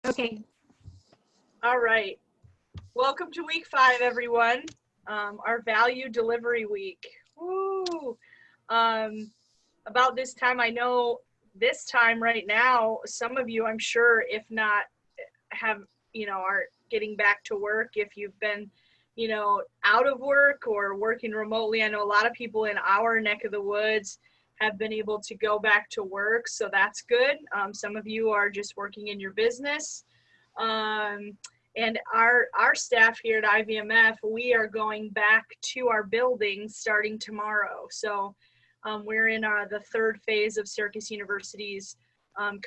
Okay. All right. Welcome to week 5, everyone. Our value delivery week. Woo! Um, about this time, I know this time right now, some of you, I'm sure, if not have, are getting back to work. If you've been, out of work or working remotely, I know a lot of people in our neck of the woods have been able to go back to work. So that's good. Some of you are just working in your business. And our staff here at IVMF, we are going back to our building starting tomorrow. So we're in the third phase of Syracuse University's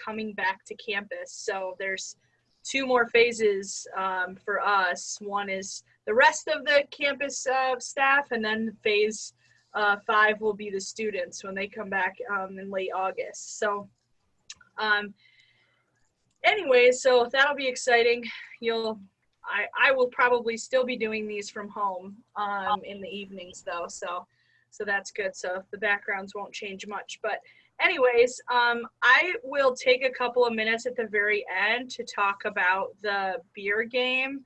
coming back to campus. So there's 2 more phases for us. One is the rest of the campus staff, and then phase 5 will be the students when they come back in late August. So anyways, so that'll be exciting. I will probably still be doing these from home in the evenings though, so that's good. So the backgrounds won't change much. But anyways, I will take a couple of minutes at the very end to talk about the beer game.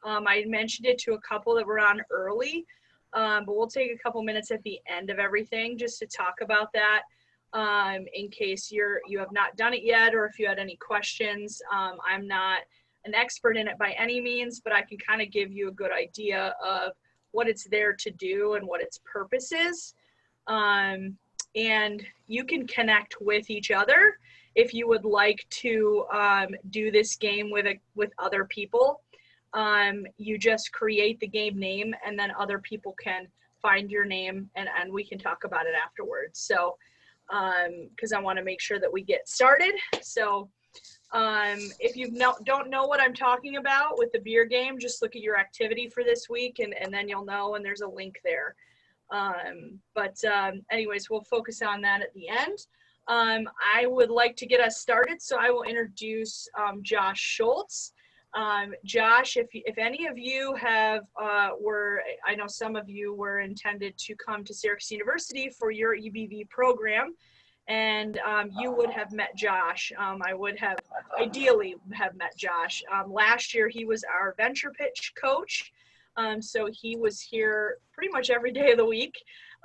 I mentioned it to a couple that were on early, but we'll take a couple minutes at the end of everything just to talk about that. In case you have not done it yet, or if you had any questions. I'm not an expert in it by any means, but I can kind of give you a good idea of what it's there to do and what its purpose is. And you can connect with each other if you would like to do this game with other people. You just create the game name, and then other people can find your name, and we can talk about it afterwards. So because I want to make sure that we get started. So if you don't know what I'm talking about with the beer game, just look at your activity for this week, and then you'll know, and there's a link there. But anyways, we'll focus on that at the end. I would like to get us started, so I will introduce Josh Schultz. Josh, if any of you have I know some of you were intended to come to Syracuse University for your EBV program, and you would have met Josh. I would have ideally have met Josh. Last year he was our venture pitch coach, so he was here pretty much every day of the week.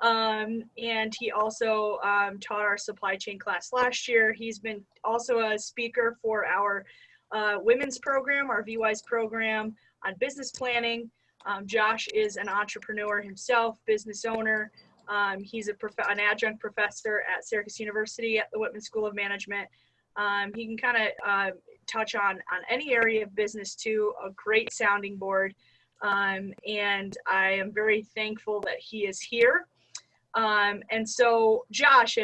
And he also taught our supply chain class last year. He's been also a speaker for our women's program, our VWise program on business planning. Josh is an entrepreneur himself, business owner. He's an adjunct professor at Syracuse University at the Whitman School of Management. He can kind of touch on any area of business too, a great sounding board. And I am very thankful that he is here. And so Josh,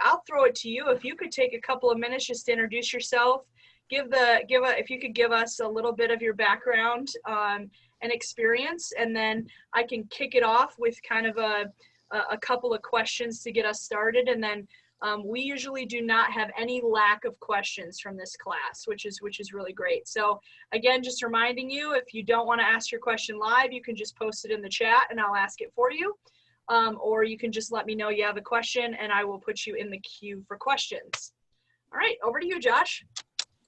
I'll throw it to you. If you could take a couple of minutes just to introduce yourself, if you could give us a little bit of your background and experience, and then I can kick it off with kind of a couple of questions to get us started. And then we usually do not have any lack of questions from this class, which is really great. So again, just reminding you, if you don't want to ask your question live, you can just post it in the chat and I'll ask it for you. Or you can just let me know you have a question and I will put you in the queue for questions. All right, over to you, Josh.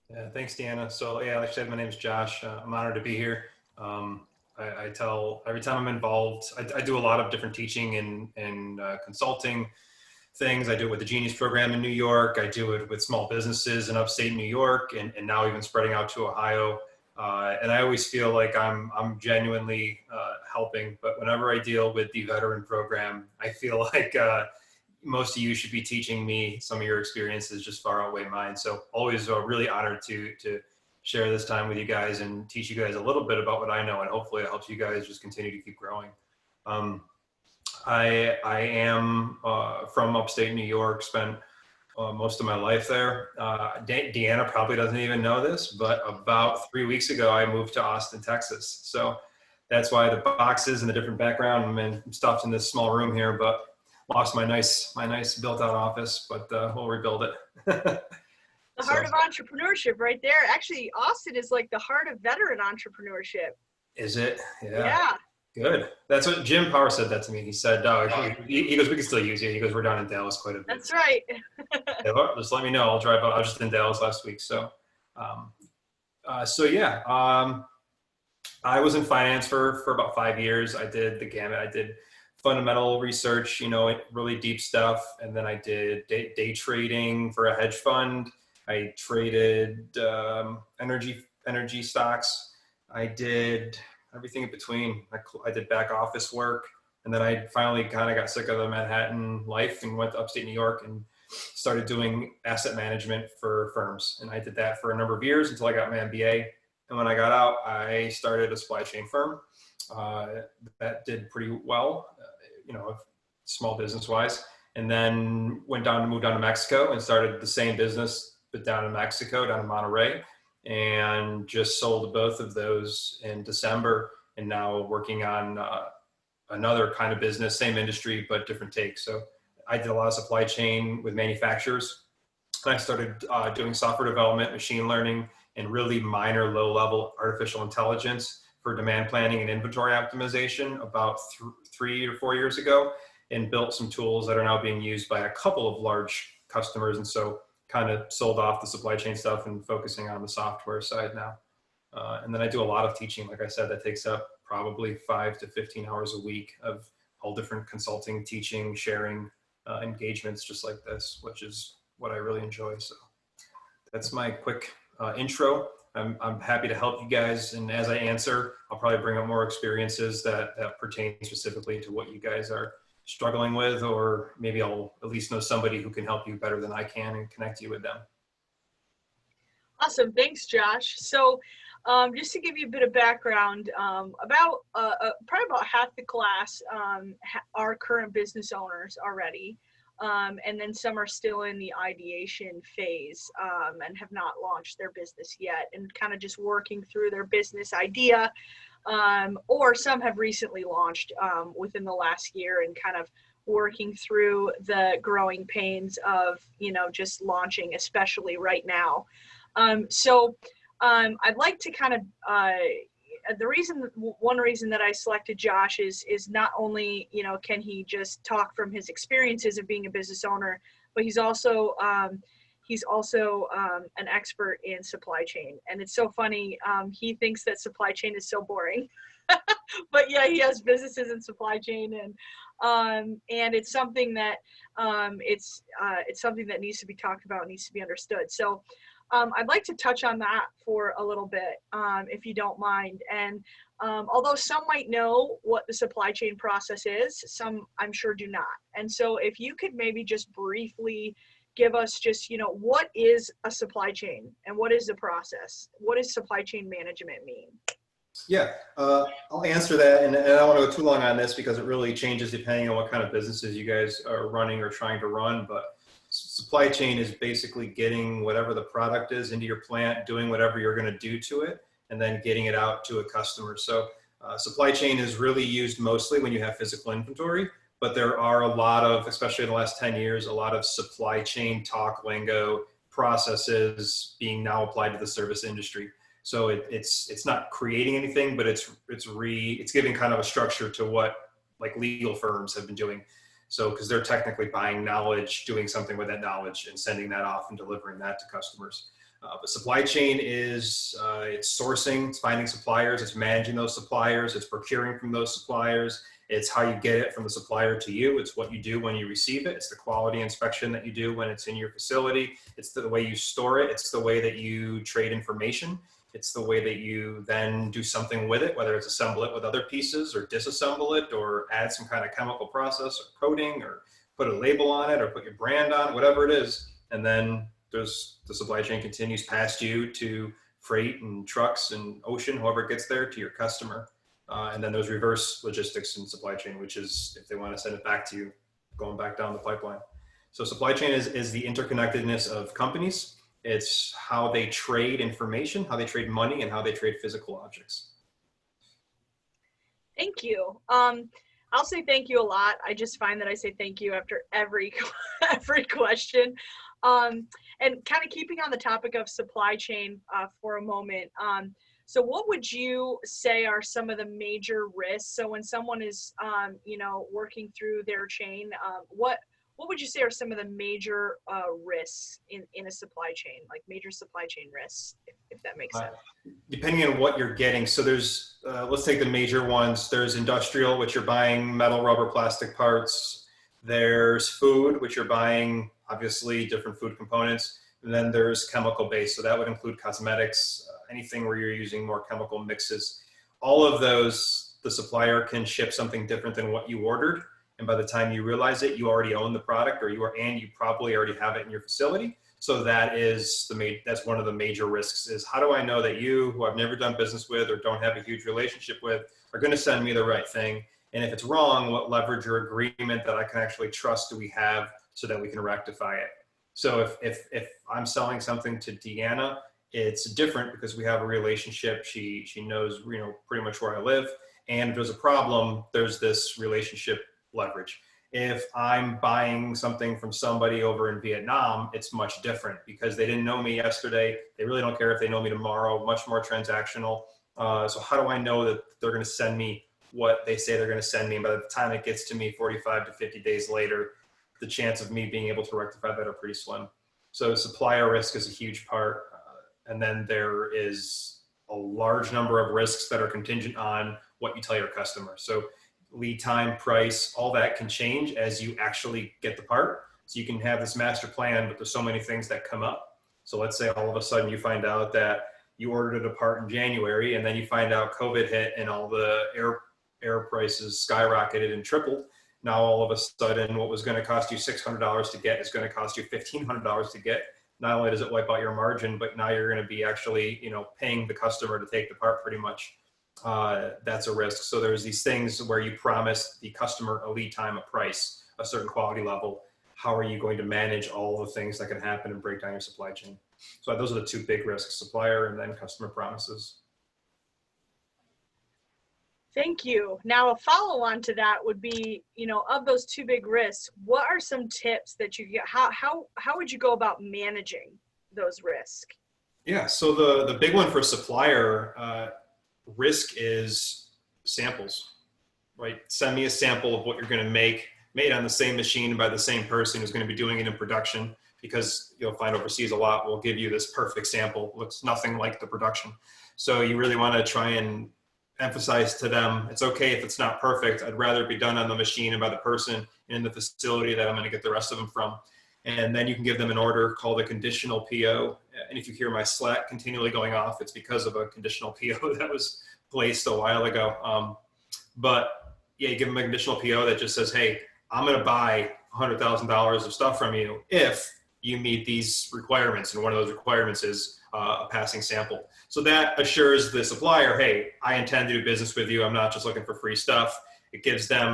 Yeah, thanks, Deanna. So yeah, like I said, my name is Josh. I'm honored to be here. I tell every time I'm involved, I do a lot of different teaching and consulting things. I do it with the Genius program in New York. I do it with small businesses in upstate New York, and now even spreading out to Ohio. And I always feel like I'm genuinely helping. But whenever I deal with the veteran program, I feel like most of you should be teaching me. Some of your experiences just far outweigh mine. So always really honored to share this time with you guys and teach you guys a little bit about what I know, and hopefully it helps you guys just continue to keep growing. I am from upstate New York, spent most of my life there. Deanna probably doesn't even know this, but about 3 weeks ago, I moved to Austin, Texas. So that's why the boxes and the different background, I'm stuffed in this small room here, but lost my nice built out office, but we'll rebuild it. The heart of entrepreneurship right there. Actually, Austin is like the heart of veteran entrepreneurship. Is it? Yeah. Good. That's what Jim Power said that to me. He said, he goes, we can still use you. He goes, we're down in Dallas quite a bit. That's right. Yeah, just let me know. I'll drive out. I was just in Dallas last week. So So yeah, I was in finance for about 5 years. I did the gamut. I did fundamental research, really deep stuff. And then I did day trading for a hedge fund. I traded energy stocks. I did everything in between. I did back office work. And then I finally kind of got sick of the Manhattan life and went to upstate New York and started doing asset management for firms. And I did that for a number of years until I got my MBA. And when I got out, I started a supply chain firm uh, that did pretty well, small business wise. And then moved down to Mexico and started the same business, but down in Mexico, down in Monterrey, and just sold both of those in December. And now working on another kind of business, same industry, but different take. So I did a lot of supply chain with manufacturers. And I started doing software development, machine learning, and really minor low-level artificial intelligence for demand planning and inventory optimization about 3 or 4 years ago, and built some tools that are now being used by a couple of large customers. And so kind of sold off the supply chain stuff and focusing on the software side now. And then I do a lot of teaching. Like I said, that takes up probably 5 to 15 hours a week of all different consulting, teaching, sharing engagements just like this, which is what I really enjoy. So that's my quick intro. I'm happy to help you guys. And as I answer, I'll probably bring up more experiences that pertain specifically to what you guys are struggling with, or maybe I'll at least know somebody who can help you better than I can and connect you with them. Awesome. Thanks, Josh. So just to give you a bit of background, about probably about half the class are current business owners already. And then some are still in the ideation phase and have not launched their business yet and kind of just working through their business idea. Or some have recently launched within the last year and kind of working through the growing pains of, just launching, especially right now. So I'd like to kind of, one reason that I selected Josh is not only, can he just talk from his experiences of being a business owner, but he's also an expert in supply chain. And it's so funny. He thinks that supply chain is so boring, but yeah, he has businesses in supply chain, and it's something that it's something that needs to be talked about, needs to be understood. So I'd like to touch on that for a little bit, if you don't mind. And although some might know what the supply chain process is, some I'm sure do not. And so if you could maybe just briefly give us just, what is a supply chain and what is the process? What does supply chain management mean? Yeah, I'll answer that. And I don't want to go too long on this because it really changes depending on what kind of businesses you guys are running or trying to run. But supply chain is basically getting whatever the product is into your plant, doing whatever you're going to do to it, and then getting it out to a customer. So supply chain is really used mostly when you have physical inventory, but there are a lot of, especially in the last 10 years, a lot of supply chain talk, lingo, processes being now applied to the service industry. So it's not creating anything, but it's giving kind of a structure to what like legal firms have been doing. So, because they're technically buying knowledge, doing something with that knowledge and sending that off and delivering that to customers. But supply chain is, it's sourcing, it's finding suppliers, it's managing those suppliers, it's procuring from those suppliers, it's how you get it from the supplier to you, it's what you do when you receive it, it's the quality inspection that you do when it's in your facility, it's the way you store it, it's the way that you trade information. It's the way that you then do something with it, whether it's assemble it with other pieces or disassemble it or add some kind of chemical process or coating or put a label on it or put your brand on it, whatever it is. And then the supply chain continues past you to freight and trucks and ocean, however it gets there, to your customer. And then there's reverse logistics in supply chain, which is if they want to send it back to you, going back down the pipeline. So supply chain is the interconnectedness of companies. It's how they trade information, how they trade money, and how they trade physical objects. Thank you. I'll say thank you a lot. I just find that I say thank you after every question. And kind of keeping on the topic of supply chain for a moment. So what would you say are some of the major risks? So when someone is, working through their chain, what what would you say are some of the major risks in a supply chain, like major supply chain risks, if that makes sense? Depending on what you're getting. So there's, let's take the major ones. There's industrial, which you're buying metal, rubber, plastic parts. There's food, which you're buying, obviously, different food components. And then there's chemical based. So that would include cosmetics, anything where you're using more chemical mixes. All of those, the supplier can ship something different than what you ordered. And by the time you realize it, you already own the product, or you probably already have it in your facility. So that's one of the major risks, is how do I know that you, who I've never done business with or don't have a huge relationship with, are going to send me the right thing? And if it's wrong, what leverage or agreement that I can actually trust do we have so that we can rectify it? So if I'm selling something to Deanna, it's different because we have a relationship. She knows, pretty much where I live. And if there's a problem, there's this relationship leverage. If I'm buying something from somebody over in Vietnam, it's much different because they didn't know me yesterday. They really don't care if they know me tomorrow, much more transactional. So how do I know that they're going to send me what they say they're going to send me? And by the time it gets to me 45 to 50 days later, the chance of me being able to rectify that are pretty slim. So supplier risk is a huge part. And then there is a large number of risks that are contingent on what you tell your customer. So lead time, price, all that can change as you actually get the part. So you can have this master plan, but there's so many things that come up. So let's say all of a sudden you find out that you ordered a part in January, and then you find out COVID hit and all the air prices skyrocketed and tripled. Now all of a sudden what was going to cost you $600 to get is going to cost you $1,500 to get. Not only does it wipe out your margin, but now you're going to be actually, paying the customer to take the part pretty much. That's a risk. So there's these things where you promise the customer a lead time, a price, a certain quality level. How are you going to manage all the things that can happen and break down your supply chain? So those are the two big risks: supplier and then customer promises. Thank you. Now, a follow-on to that would be, of those two big risks, what are some tips that you get? How would you go about managing those risks? Yeah. So the big one for supplier risk is samples, right? Send me a sample of what you're going to make, made on the same machine by the same person who's going to be doing it in production, because you'll find overseas a lot will give you this perfect sample. Looks nothing like the production. So you really want to try and emphasize to them, it's okay if it's not perfect. I'd rather it be done on the machine and by the person in the facility that I'm going to get the rest of them from. And then you can give them an order called a conditional PO. And if you hear my Slack continually going off, it's because of a conditional PO that was placed a while ago. But yeah, you give them a conditional PO that just says, hey, I'm going to buy $100,000 of stuff from you if you meet these requirements. And one of those requirements is a passing sample. So that assures the supplier, hey, I intend to do business with you. I'm not just looking for free stuff. It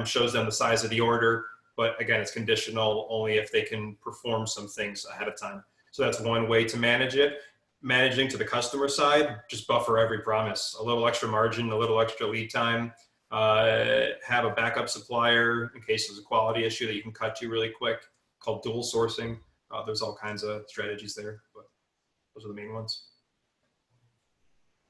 shows them the size of the order. But again, it's conditional only if they can perform some things ahead of time. So that's one way to manage it. Managing to the customer side, just buffer every promise. A little extra margin, a little extra lead time. Have a backup supplier in case there's a quality issue that you can cut to really quick, called dual sourcing. There's all kinds of strategies there, but those are the main ones.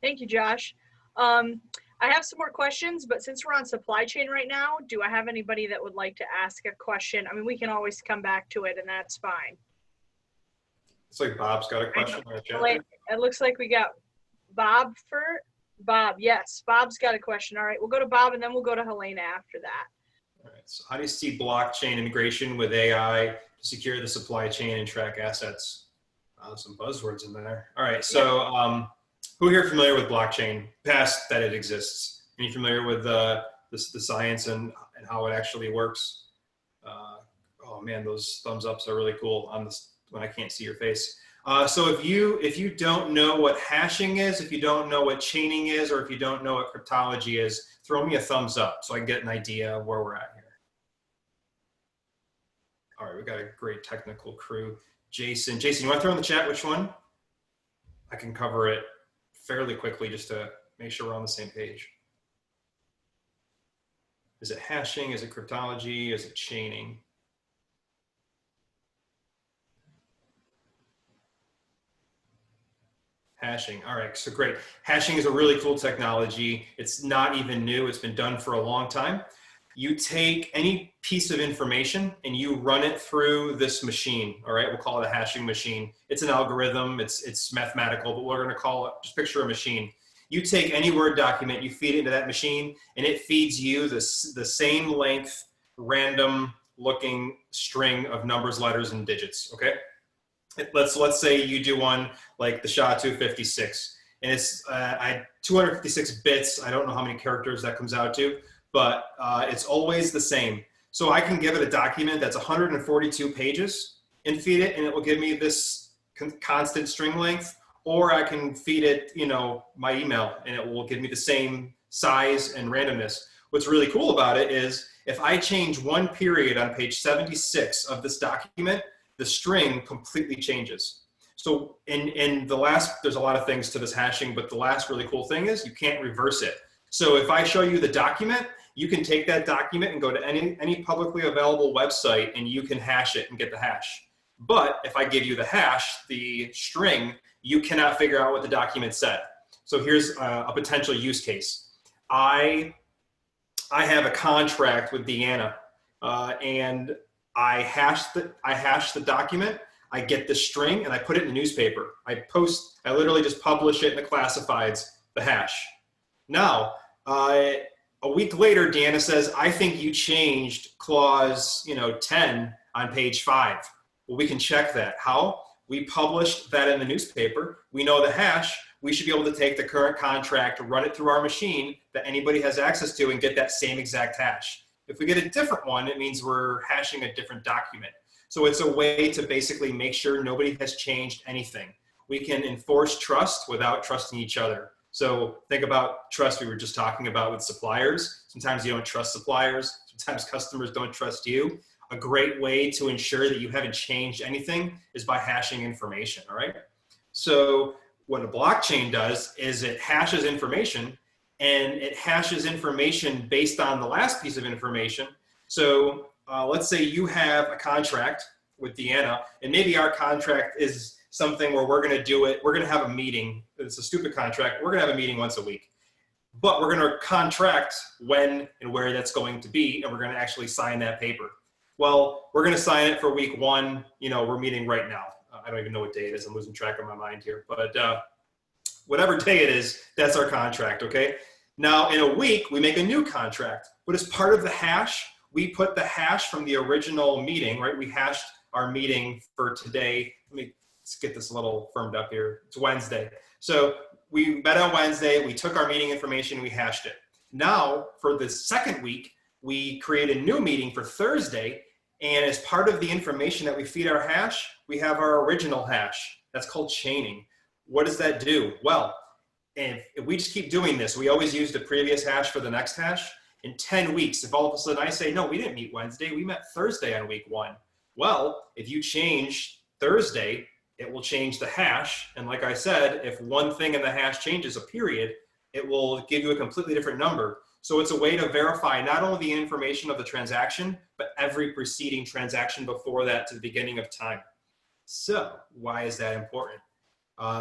Thank you, Josh. I have some more questions, but since we're on supply chain right now, do I have anybody that would like to ask a question? I mean, we can always come back to it, and that's fine. It's like Bob's got a question. It looks like we got Bob for Bob. Yes, Bob's got a question. All right, we'll go to Bob, and then we'll go to Helena after that. All right. So how do you see blockchain integration with AI to secure the supply chain and track assets? Some buzzwords in there. All right. So who here familiar with blockchain, past that it exists? Are you familiar with the science and how it actually works? Oh man, those thumbs ups are really cool on this when I can't see your face. So if you don't know what hashing is, if you don't know what chaining is, or if you don't know what cryptology is, throw me a thumbs up so I can get an idea of where we're at here. All right, we got a great technical crew. Jason, you want to throw in the chat which one? I can cover it fairly quickly just to make sure we're on the same page. Is it hashing? Is it cryptology? Is it chaining? Hashing. All right, so great. Hashing is a really cool technology. It's not even new. It's been done for a long time. you take any piece of information and you run it through this machine. All right, we'll call it a hashing machine. It's an algorithm, it's mathematical, but we're going to call it, just picture a machine. You take any Word document, you feed it into that machine, and it feeds you the same length, random looking string of numbers, letters, and digits. Okay, let's say you do one like the SHA-256, and it's 256 bits. I don't know how many characters that comes out to, but it's always the same. So I can give it a document that's 142 pages and feed it, and it will give me this constant string length. Or I can feed it, my email, and it will give me the same size and randomness. What's really cool about it is if I change one period on page 76 of this document, the string completely changes. So in the last, there's a lot of things to this hashing, but the last really cool thing is you can't reverse it. So if I show you the document, you can take that document and go to any publicly available website and you can hash it and get the hash. But if I give you the hash, the string, you cannot figure out what the document said. So here's a potential use case. I have a contract with Deanna, and I hash the document. I get the string and I put it in the newspaper. I literally just publish it in the classifieds, the hash. Now, a week later, Deanna says, I think you changed clause 10 on page 5. Well, we can check that. How? We published that in the newspaper. We know the hash. We should be able to take the current contract, run it through our machine that anybody has access to, and get that same exact hash. If we get a different one, it means we're hashing a different document. So it's a way to basically make sure nobody has changed anything. We can enforce trust without trusting each other. So think about trust we were just talking about with suppliers. Sometimes you don't trust suppliers. Sometimes customers don't trust you. A great way to ensure that you haven't changed anything is by hashing information, all right? So what a blockchain does is it hashes information, and it hashes information based on the last piece of information. So let's say you have a contract with Deanna, and maybe our contract is something where we're going to do it. We're going to have a meeting. It's a stupid contract. We're going to have a meeting once a week, but we're going to contract when and where that's going to be, and we're going to actually sign that paper. Well, we're going to sign it for week 1. We're meeting right now. I don't even know what day it is. I'm losing track of my mind here. But whatever day it is, that's our contract, okay? Now, in a week, we make a new contract. But as part of the hash, we put the hash from the original meeting, right? We hashed our meeting for today. Let's get this a little firmed up here. It's Wednesday. So we met on Wednesday. We took our meeting information. We hashed it. Now, for the second week, we create a new meeting for Thursday, and as part of the information that we feed our hash, we have our original hash. That's called chaining. What does that do? Well, if we just keep doing this, we always use the previous hash for the next hash. In 10 weeks, if all of a sudden I say, no, we didn't meet Wednesday, we met Thursday on week 1. Well, if you change Thursday, it will change the hash. And like I said, if one thing in the hash changes, a period, it will give you a completely different number. So it's a way to verify not only the information of the transaction, but every preceding transaction before that to the beginning of time. So why is that important?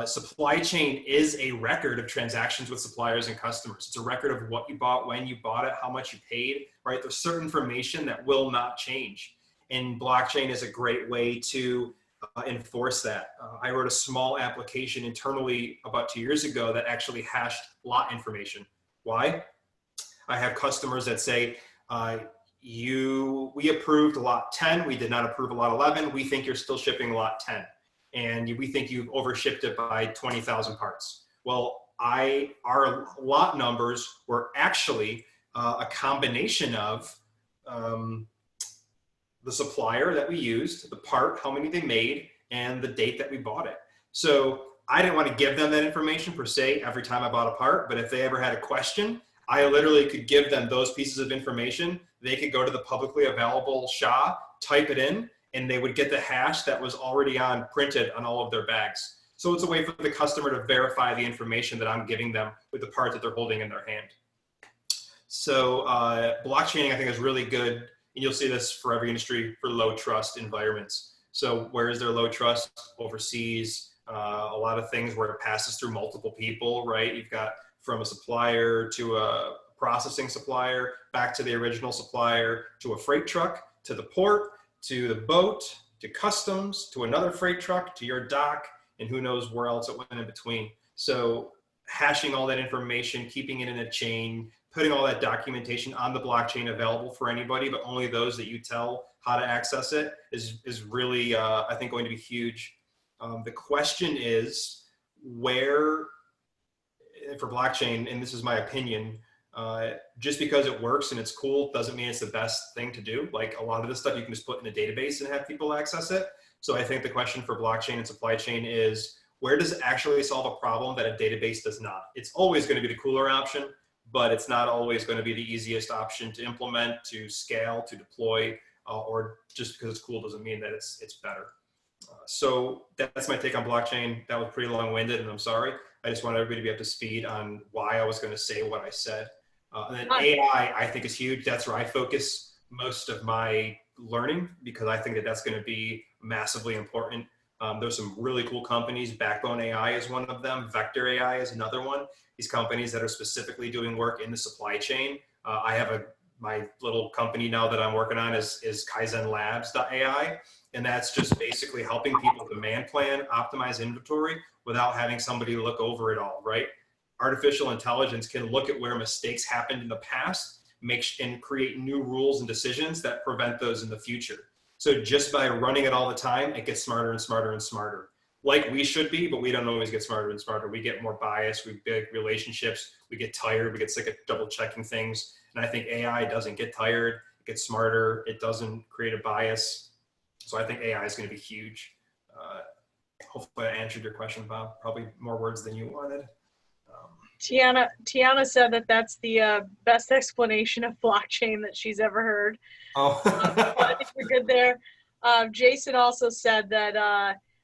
Supply chain is a record of transactions with suppliers and customers. It's a record of what you bought, when you bought it, how much you paid, right? There's certain information that will not change. And blockchain is a great way to enforce that. I wrote a small application internally about 2 years ago that actually hashed lot information. Why? I have customers that say, we approved lot 10, we did not approve lot 11, we think you're still shipping lot 10. And we think you've overshipped it by 20,000 parts. Well, our lot numbers were actually a combination of the supplier that we used, the part, how many they made, and the date that we bought it. So I didn't want to give them that information per se every time I bought a part, but if they ever had a question, I literally could give them those pieces of information. They could go to the publicly available SHA, type it in, and they would get the hash that was already printed on all of their bags. So it's a way for the customer to verify the information that I'm giving them with the part that they're holding in their hand. So blockchaining, I think, is really good. And you'll see this for every industry for low trust environments. So where is there low trust? Overseas, a lot of things where it passes through multiple people, right? You've got from a supplier to a processing supplier, back to the original supplier, to a freight truck, to the port, to the boat, to customs, to another freight truck, to your dock, and who knows where else it went in between. So hashing all that information, keeping it in a chain, putting all that documentation on the blockchain available for anybody, but only those that you tell how to access it is really, I think, going to be huge. The question is where, for blockchain, and this is my opinion, just because it works and it's cool doesn't mean it's the best thing to do. Like a lot of this stuff you can just put in a database and have people access it. So I think the question for blockchain and supply chain is, where does it actually solve a problem that a database does not? It's always going to be the cooler option, but it's not always going to be the easiest option to implement, to scale, to deploy, or just because it's cool doesn't mean that it's better. So that's my take on blockchain. That was pretty long-winded, and I'm sorry. I just want everybody to be up to speed on why I was going to say what I said. And then AI, I think, is huge. That's where I focus most of my learning, because I think that that's going to be massively important. There's some really cool companies. Backbone AI is one of them. Vector AI is another one. These companies that are specifically doing work in the supply chain. I have my little company now that I'm working on is kaizenlabs.ai. And that's just basically helping people demand plan, optimize inventory without having somebody look over it all, right? Artificial intelligence can look at where mistakes happened in the past, and create new rules and decisions that prevent those in the future. So just by running it all the time, it gets smarter and smarter and smarter. Like we should be, but we don't always get smarter and smarter. We get more biased, we build relationships, we get tired, we get sick of double checking things. And I think AI doesn't get tired, it gets smarter, it doesn't create a bias. So I think AI is going to be huge. Hopefully I answered your question, Bob. Probably more words than you wanted. Tiana said that that's the best explanation of blockchain that she's ever heard. Oh. I think we're good there. Jason also said that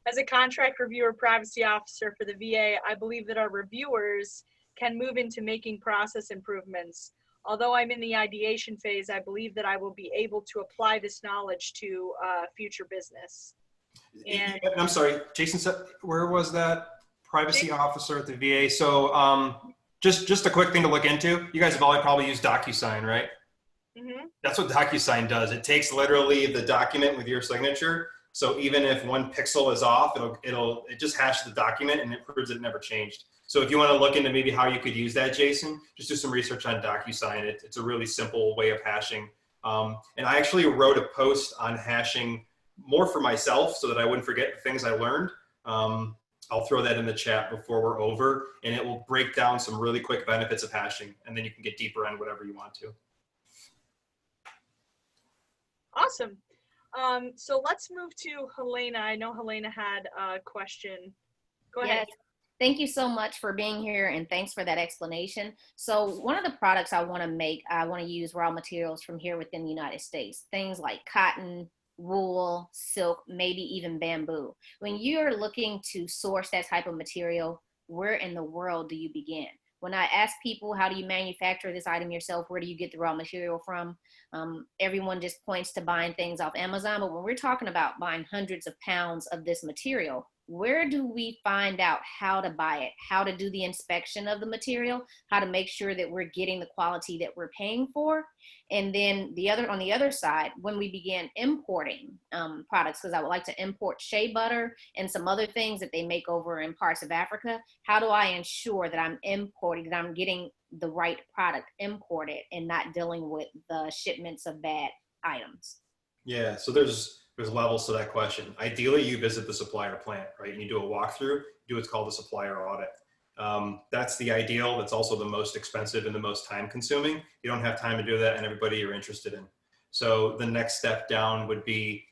as a contract reviewer privacy officer for the VA, I believe that our reviewers can move into making process improvements. Although I'm in the ideation phase, I believe that I will be able to apply this knowledge to future business. And I'm sorry, Jason said, where was that? Privacy officer at the VA. So just a quick thing to look into. You guys have all probably used DocuSign, right? Mm-hmm. That's what DocuSign does. It takes literally the document with your signature. So even if one pixel is off, it just hashes the document and it proves it never changed. So if you want to look into maybe how you could use that, Jason, just do some research on DocuSign. It's a really simple way of hashing. And I actually wrote a post on hashing more for myself so that I wouldn't forget the things I learned. I'll throw that in the chat before we're over, and it will break down some really quick benefits of hashing, and then you can get deeper on whatever you want to. Awesome. So let's move to Helena. I know Helena had a question. Go ahead. Yes. Thank you so much for being here, and thanks for that explanation. So one of the products I want to use raw materials from here within the United States, things like cotton, wool, silk, maybe even bamboo. When you're looking to source that type of material, where in the world do you begin? When I ask people, how do you manufacture this item yourself? Where do you get the raw material from? Everyone just points to buying things off Amazon. But when we're talking about buying hundreds of pounds of this material, where do we find out how to buy it, how to do the inspection of the material, how to make sure that we're getting the quality that we're paying for? And then on the other side, when we begin importing products, because I would like to import shea butter and some other things that they make over in parts of Africa, how do I ensure that I'm importing, that I'm getting the right product imported and not dealing with the shipments of bad items? Yeah, so there's levels to that question. Ideally, you visit the supplier plant, right? And you do a walkthrough, do what's called a supplier audit. That's the ideal. That's also the most expensive and the most time consuming. You don't have time to do that and everybody you're interested in. So the next step down would be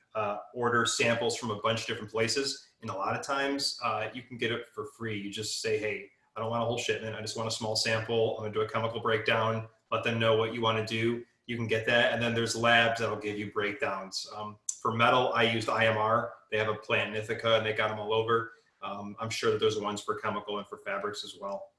order samples from a bunch of different places. And a lot of times you can get it for free. You just say, hey, I don't want a whole shipment. I just want a small sample. I'm gonna do a chemical breakdown, let them know what you wanna do. You can get that. And then there's labs that'll give you breakdowns. For metal, I used IMR. They have a plant in Ithaca and they got them all over. I'm sure that there's ones for chemical and for fabrics as well.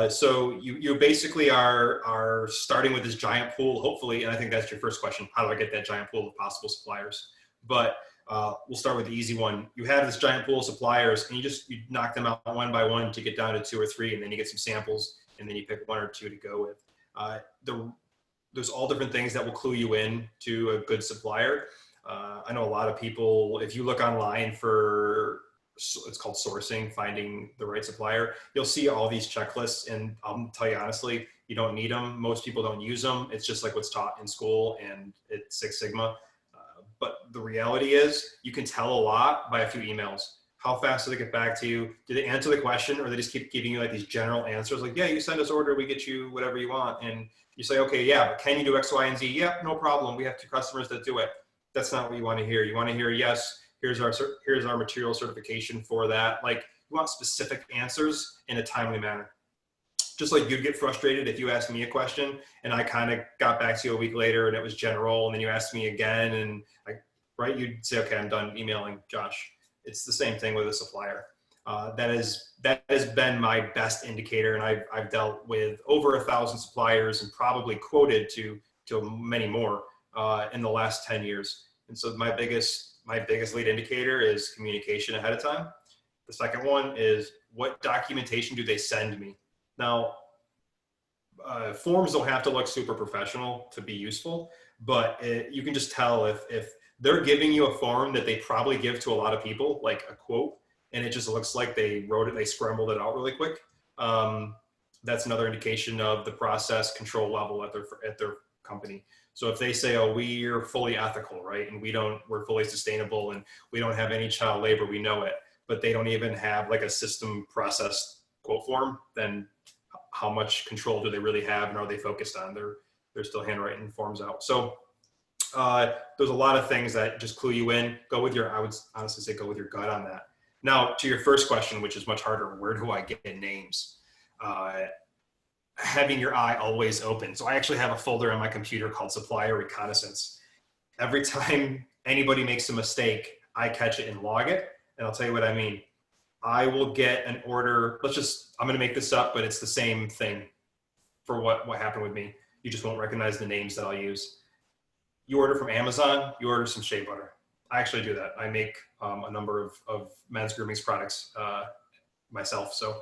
So you basically are starting with this giant pool, hopefully, and I think that's your first question. How do I get that giant pool of possible suppliers? But we'll start with the easy one. You have this giant pool of suppliers and you knock them out one by one to get down to 2 or 3, and then you get some samples and then you pick 1 or 2 to go with. There's all different things that will clue you in to a good supplier. I know a lot of people, if you look online for, it's called sourcing, finding the right supplier, you'll see all these checklists, and I'll tell you honestly, you don't need them. Most people don't use them. It's just like what's taught in school, and it's Six Sigma. But the reality is you can tell a lot by a few emails. How fast do they get back to you? Do they answer the question, or they just keep giving you like these general answers? Like, yeah, you send us order, we get you whatever you want. And you say, okay, yeah, but can you do X, Y, and Z? Yep, no problem. We have 2 customers that do it. That's not what you want to hear. You want to hear, yes, here's our material certification for that. Like, you want specific answers in a timely manner. Just like you'd get frustrated if you asked me a question and I kind of got back to you a week later and it was general, and then you asked me again, and right, you'd say, okay, I'm done emailing Josh. It's the same thing with a supplier. That has been my best indicator, and I've dealt with over 1,000 suppliers and probably quoted to many more in the last 10 years. And so my biggest lead indicator is communication ahead of time. The second one is, what documentation do they send me? Now, forms don't have to look super professional to be useful, but you can just tell if they're giving you a form that they probably give to a lot of people, like a quote, and it just looks like they wrote it, they scrambled it out really quick. That's another indication of the process control level at their company. So if they say, oh, we're fully ethical, right, and we're fully sustainable, and we don't have any child labor, we know it, but they don't even have like a system process quote form, then how much control do they really have, and are they focused on? They're still handwriting forms out. So there's a lot of things that just clue you in. I would honestly say go with your gut on that. Now, to your first question, which is much harder, where do I get names? Having your eye always open. So I actually have a folder on my computer called Supplier Reconnaissance. Every time anybody makes a mistake, I catch it and log it. And I'll tell you what I mean. I will get an order. I'm going to make this up, but it's the same thing for what happened with me. You just won't recognize the names that I'll use. You order from Amazon, you order some shea butter. I actually do that. I make a number of men's grooming products myself. So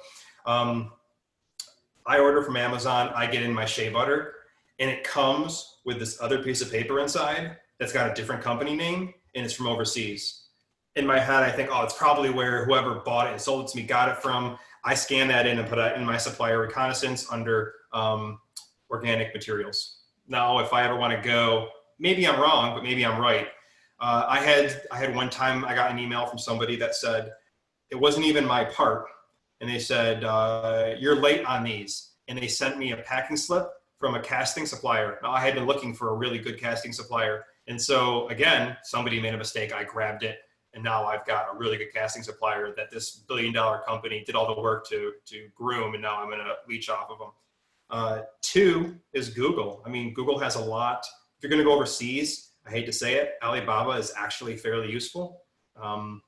I order from Amazon, I get in my shea butter, and it comes with this other piece of paper inside that's got a different company name, and it's from overseas. In my head, I think, oh, it's probably where whoever bought it and sold it to me got it from. I scan that in and put it in my supplier reconnaissance under organic materials. Now, if I ever want to go, maybe I'm wrong, but maybe I'm right. I had one time I got an email from somebody that said, it wasn't even my part. And they said, you're late on these. And they sent me a packing slip from a casting supplier. Now, I had been looking for a really good casting supplier. And so again, somebody made a mistake. I grabbed it. And now I've got a really good casting supplier that this billion-dollar company did all the work to groom. And now I'm going to leech off of them. 2 is Google. I mean, Google has a lot. If you're going to go overseas, I hate to say it, Alibaba is actually fairly useful. I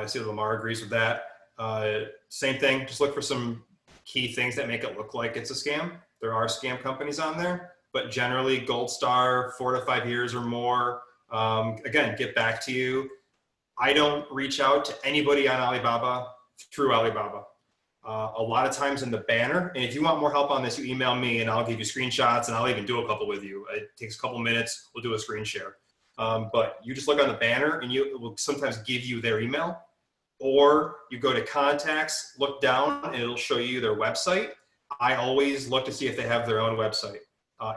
see Lamar agrees with that. Same thing, just look for some key things that make it look like it's a scam. There are scam companies on there, but generally Gold Star, 4 to 5 years or more. Again, get back to you. I don't reach out to anybody on Alibaba through Alibaba. A lot of times in the banner, and if you want more help on this, you email me and I'll give you screenshots, and I'll even do a couple with you. It takes a couple minutes. We'll do a screen share. But you just look on the banner and it will sometimes give you their email, or you go to contacts, look down, and it'll show you their website. I always look to see if they have their own website.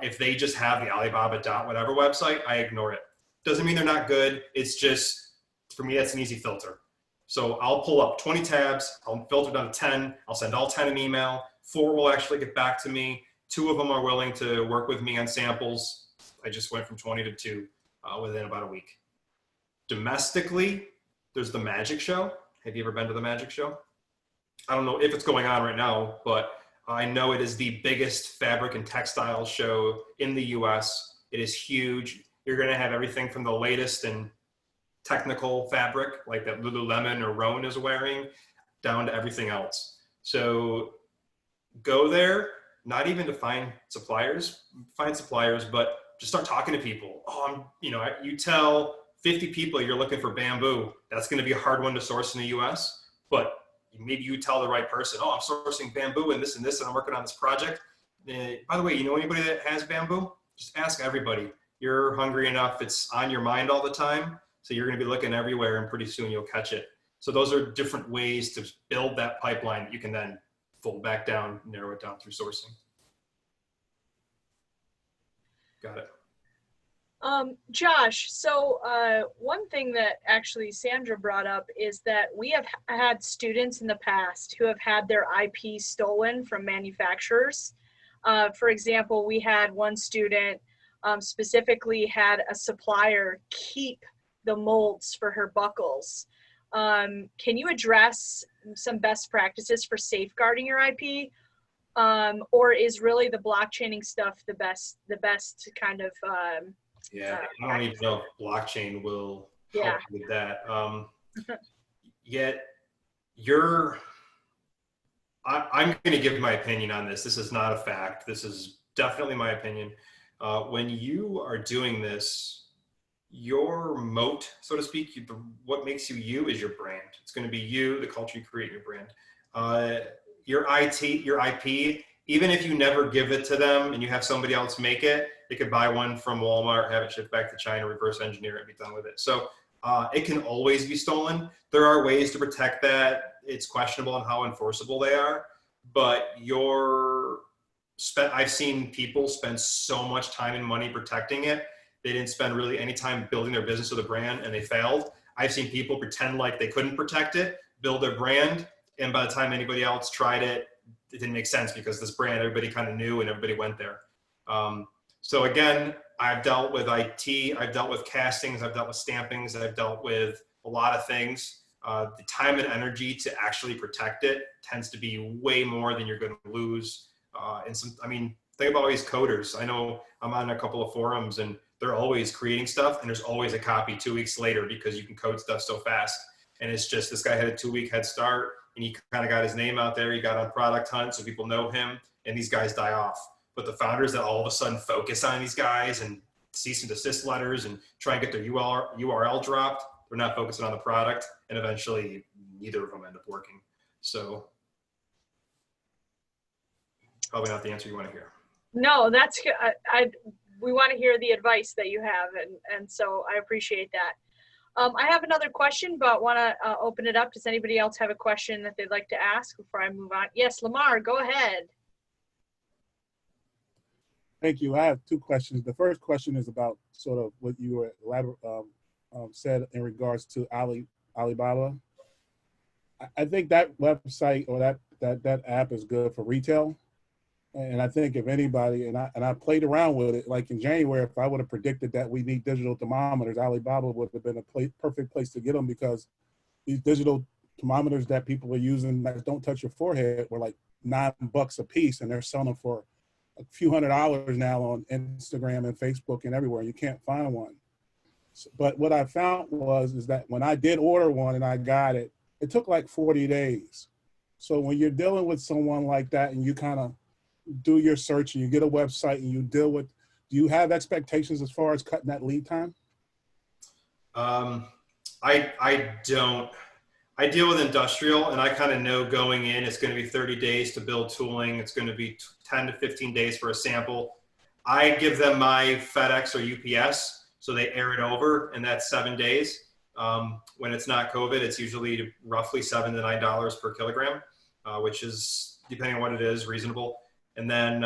If they just have the Alibaba whatever website, I ignore it. Doesn't mean they're not good. It's just, for me, that's an easy filter. So I'll pull up 20 tabs, I'll filter down to 10, I'll send all 10 an email, 4 will actually get back to me, 2 of them are willing to work with me on samples. I just went from 20 to 2 within about a week. Domestically, there's the Magic Show. Have you ever been to the Magic Show? I don't know if it's going on right now, but I know it is the biggest fabric and textile show in the US. It is huge. You're gonna have everything from the latest and technical fabric, like that Lululemon or Rowan is wearing, down to everything else. So go there, not even to find suppliers, but just start talking to people. You tell 50 people you're looking for bamboo. That's going to be a hard one to source in the US, but maybe you tell the right person, oh, I'm sourcing bamboo and this, and I'm working on this project. By the way, you know anybody that has bamboo? Just ask everybody. You're hungry enough, it's on your mind all the time. So you're going to be looking everywhere and pretty soon you'll catch it. So those are different ways to build that pipeline that you can then fold back down, narrow it down through sourcing. Got it. Josh, so one thing that actually Sandra brought up is that we have had students in the past who have had their IP stolen from manufacturers. For example, we had one student specifically had a supplier keep the molds for her buckles. Can you address some best practices for safeguarding your IP? Or is really the blockchaining stuff the best kind of yeah, I don't even know if blockchain will help with that. Yet I'm going to give my opinion on this. This is not a fact. This is definitely my opinion. When you are doing this, your moat, so to speak, what makes you you is your brand. It's going to be you, the culture you create, your brand. Your IP, even if you never give it to them and you have somebody else make it, they could buy one from Walmart, have it shipped back to China, reverse engineer it, and be done with it. So it can always be stolen. There are ways to protect that. It's questionable on how enforceable they are, but I've seen people spend so much time and money protecting it. They didn't spend really any time building their business or the brand, and they failed. I've seen people pretend like they couldn't protect it, build their brand, and by the time anybody else tried it, it didn't make sense because this brand, everybody kind of knew and everybody went there. So again, I've dealt with IT, I've dealt with castings, I've dealt with stampings, I've dealt with a lot of things. The time and energy to actually protect it tends to be way more than you're going to lose. Think about all these coders. I know I'm on a couple of forums and they're always creating stuff and there's always a copy 2 weeks later because you can code stuff so fast. And it's just, this guy had a 2-week head start and he kind of got his name out there. He got on Product Hunt so people know him, and these guys die off. But the founders that all of a sudden focus on these guys and cease and desist letters and try and get their URL dropped, they're not focusing on the product, and eventually neither of them end up working. So probably not the answer you want to hear. No, that's we want to hear the advice that you have, and so I appreciate that. I have another question, but want to open it up. Does anybody else have a question that they'd like to ask before I move on? Yes, Lamar, go ahead. Thank you. I have 2 questions. The first question is about sort of what you were said in regards to Alibaba. I think that website or that app is good for retail. And I think if anybody, and I played around with it, like in January, if I would have predicted that we need digital thermometers, Alibaba would have been a perfect place to get them, because these digital thermometers that people were using that don't touch your forehead were like $9 a piece, and they're selling them for a few $100s now on Instagram and Facebook and everywhere. You can't find one. But what I found is that when I did order one and I got it, it took like 40 days. So when you're dealing with someone like that and you kind of do your search and you get a website and you deal with, do you have expectations as far as cutting that lead time? I don't. I deal with industrial, and I kind of know going in, it's going to be 30 days to build tooling. It's going to be 10 to 15 days for a sample. I give them my FedEx or UPS, so they air it over, and that's 7 days. When it's not COVID, it's usually roughly $7 to $9 per kilogram, which is, depending on what it is, reasonable. And then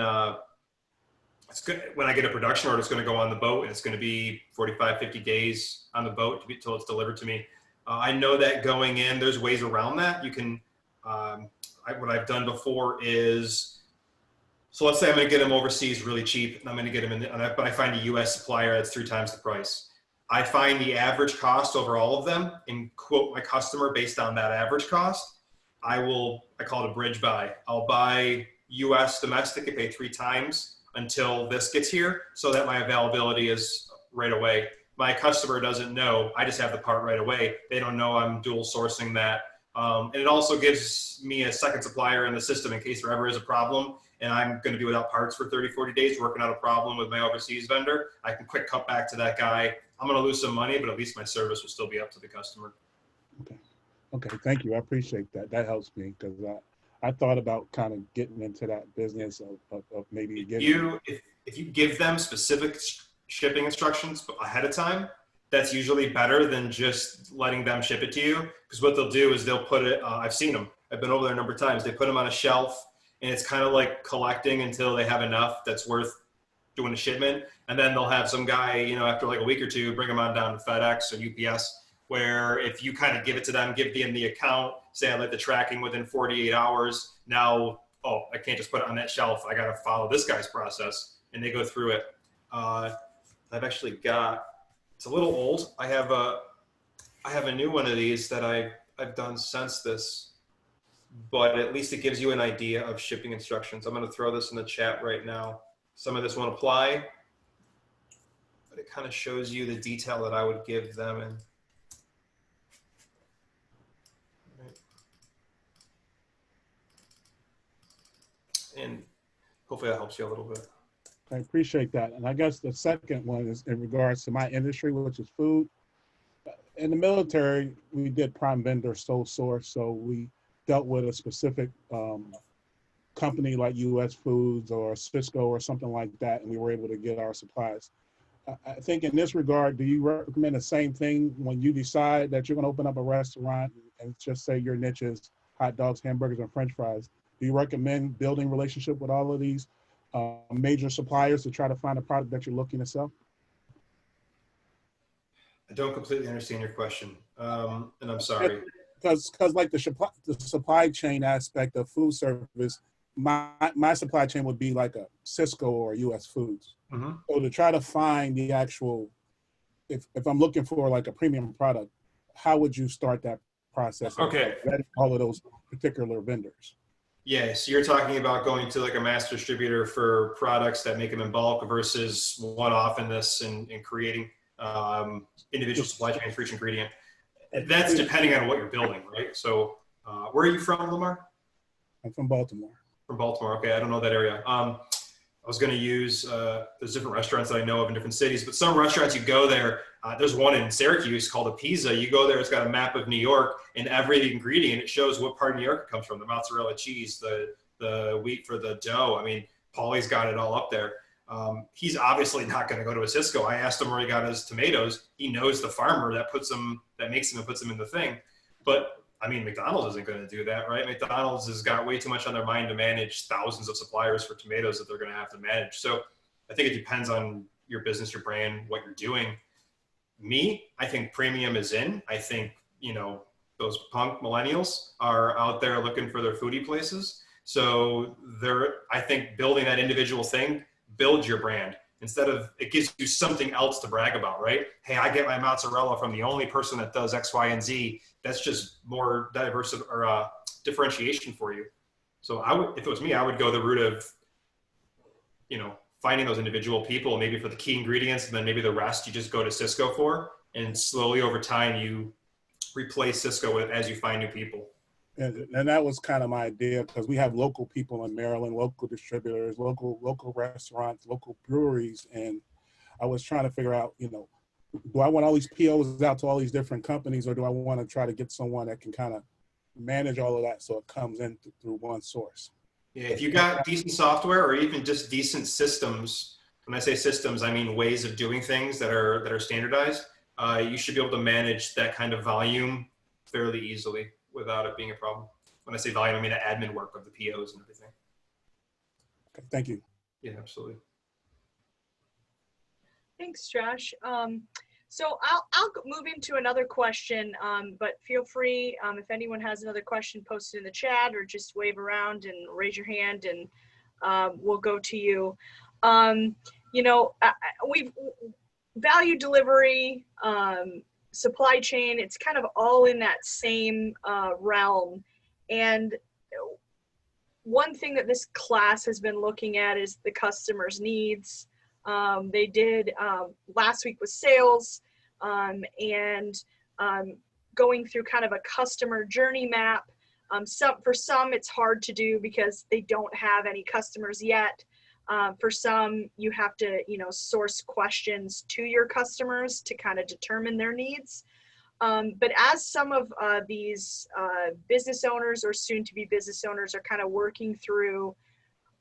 it's good. When I get a production order, it's going to go on the boat, and it's going to be 45, 50 days on the boat until it's delivered to me. I know that going in, there's ways around that. You can, what I've done before is, so let's say I'm going to get them overseas really cheap, and I'm going to get them but I find a US supplier that's 3 times the price. I find the average cost over all of them and quote my customer based on that average cost. I call it a bridge buy. I'll buy US domestic and pay 3 times until this gets here, so that my availability is right away. My customer doesn't know. I just have the part right away. They don't know I'm dual sourcing that. And it also gives me a second supplier in the system in case there ever is a problem and I'm going to be without parts for 30, 40 days working out a problem with my overseas vendor. I can quick cut back to that guy. I'm going to lose some money, but at least my service will still be up to the customer. Okay. Okay. Thank you. I appreciate that. That helps me, because I thought about kind of getting into that business of maybe If getting. if you give them specific shipping instructions ahead of time, that's usually better than just letting them ship it to you. Because what they'll do is they'll put it. I've seen them. I've been over there a number of times. They put them on a shelf, and it's kind of like collecting until they have enough that's worth doing a shipment, and then they'll have some guy, after like a week or two, bring them on down to FedEx or UPS. Where if you kind of give it to them, give them the account, say I like the tracking within 48 hours. Now, I can't just put it on that shelf. I got to follow this guy's process, and they go through it. I've actually got. It's a little old. I have a new one of these that I've done since this, but at least it gives you an idea of shipping instructions. I'm going to throw this in the chat right now. Some of this won't apply, but it kind of shows you the detail that I would give them. And hopefully that helps you a little bit. I appreciate that. And I guess the second one is in regards to my industry, which is food. In the military, we did prime vendor sole source. So we dealt with a specific company like US Foods or Cisco or something like that, and we were able to get our supplies. I think in this regard, do you recommend the same thing when you decide that you're going to open up a restaurant and just say your niche is hot dogs, hamburgers, and French fries? Do you recommend building relationship with all of these major suppliers to try to find a product that you're looking to sell? I don't completely understand your question, and I'm sorry. Because like the supply chain aspect of food service, my supply chain would be like a Cisco or US Foods. Mm-hmm. So to try to find the actual, if I'm looking for like a premium product, how would you start that process? Okay. All of those particular vendors. Yeah, so you're talking about going to like a master distributor for products that make them in bulk versus one-off in this and creating individual supply chains for each ingredient. That's depending on what you're building, right? So where are you from, Lamar? I'm from Baltimore. From Baltimore. Okay, I don't know that area. I was going to use, there's different restaurants that I know of in different cities, but some restaurants you go there, there's one in Syracuse called a Pizza. You go there, it's got a map of New York, and every ingredient, it shows what part of New York it comes from, the mozzarella cheese, the wheat for the dough. I mean, Paulie's got it all up there. He's obviously not going to go to a Cisco. I asked him where he got his tomatoes. He knows the farmer that makes them and puts them in the thing. But I mean, McDonald's isn't going to do that, right? McDonald's has got way too much on their mind to manage thousands of suppliers for tomatoes that they're going to have to manage. So I think it depends on your business, your brand, what you're doing. I think premium is in. I think, those punk millennials are out there looking for their foodie places. So I think building that individual thing, build your brand. Instead of, it gives you something else to brag about, right? Hey, I get my mozzarella from the only person that does X, Y, and Z. That's just more diverse or differentiation for you. So if it was me, I would go the route of, finding those individual people, maybe for the key ingredients, and then maybe the rest you just go to Cisco for, and slowly over time you replace Cisco as you find new people. And that was kind of my idea, because we have local people in Maryland, local distributors, local restaurants, local breweries. And I was trying to figure out, do I want all these POs out to all these different companies, or do I want to try to get someone that can kind of manage all of that so it comes in through one source? Yeah, if you got decent software or even just decent systems, when I say systems, I mean ways of doing things that are standardized, you should be able to manage that kind of volume fairly easily without it being a problem. When I say volume, I mean the admin work of the POs and everything. Okay, thank you. Yeah, absolutely. Thanks, Josh. So I'll move into another question, but feel free, if anyone has another question, post it in the chat or just wave around and raise your hand, and we'll go to you. We've value delivery, supply chain, it's kind of all in that same realm. And one thing that this class has been looking at is the customer's needs. They did last week with sales, and going through kind of a customer journey map. For some, it's hard to do because they don't have any customers yet. For some, you have to, source questions to your customers to kind of determine their needs. But as some of these business owners or soon-to-be business owners are kind of working through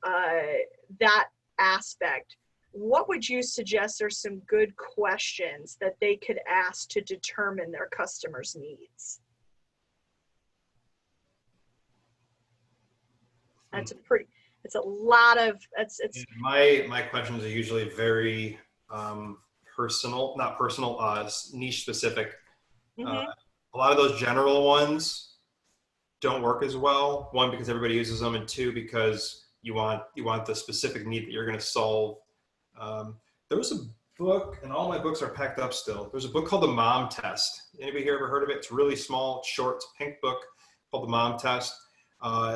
that aspect, what would you suggest are some good questions that they could ask to determine their customers' needs? That's a pretty, it's a lot of, it's my questions are usually very personal, not personal, niche specific. Mhm. A lot of those general ones don't work as well. One, because everybody uses them, and two, because you want the specific need that you're going to solve. There was a book, and all my books are packed up still. There's a book called The Mom Test. Anybody here ever heard of it? It's really small, short, it's a pink book called The Mom Test.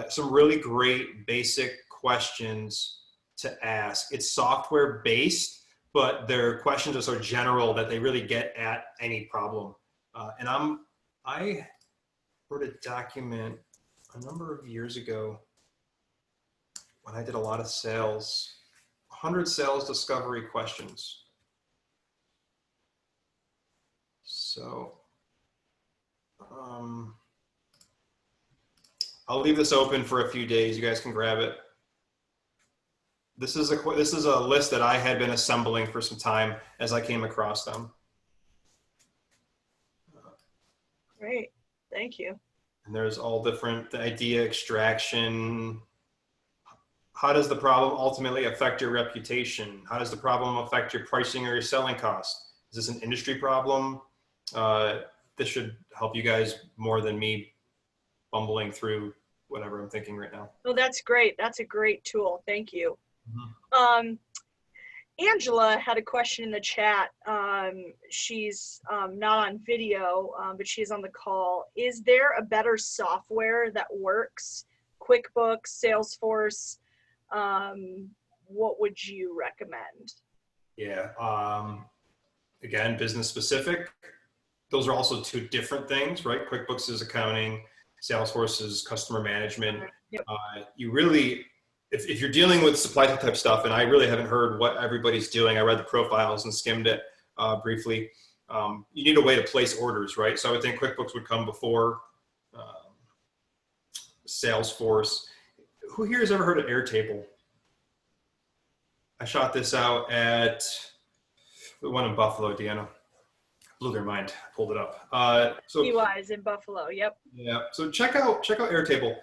Some really great basic questions to ask. It's software based, but their questions are so general that they really get at any problem. And I wrote a document a number of years ago when I did a lot of sales, 100 sales discovery questions. So I'll leave this open for a few days. You guys can grab it. This is a list that I had been assembling for some time as I came across them. Great, thank you. And there's all different, the idea extraction. How does the problem ultimately affect your reputation? How does the problem affect your pricing or your selling cost? Is this an industry problem? This should help you guys more than me bumbling through whatever I'm thinking right now. Oh, that's great. That's a great tool. Thank you. Mm-hmm. Angela had a question in the chat. She's not on video, but she's on the call. Is there a better software that works? QuickBooks, Salesforce? What would you recommend? Yeah. Again, business specific. Those are also two different things, right? QuickBooks is accounting. Salesforce is customer management. Yep. You really, if you're dealing with supply chain type stuff, and I really haven't heard what everybody's doing, I read the profiles and skimmed it briefly. You need a way to place orders, right? So I would think QuickBooks would come before Salesforce. Who here has ever heard of Airtable? I shot this out at the one in Buffalo, Deanna. Blew their mind. Pulled it up. So EY's in Buffalo. Yep. Yeah. So check out Airtable.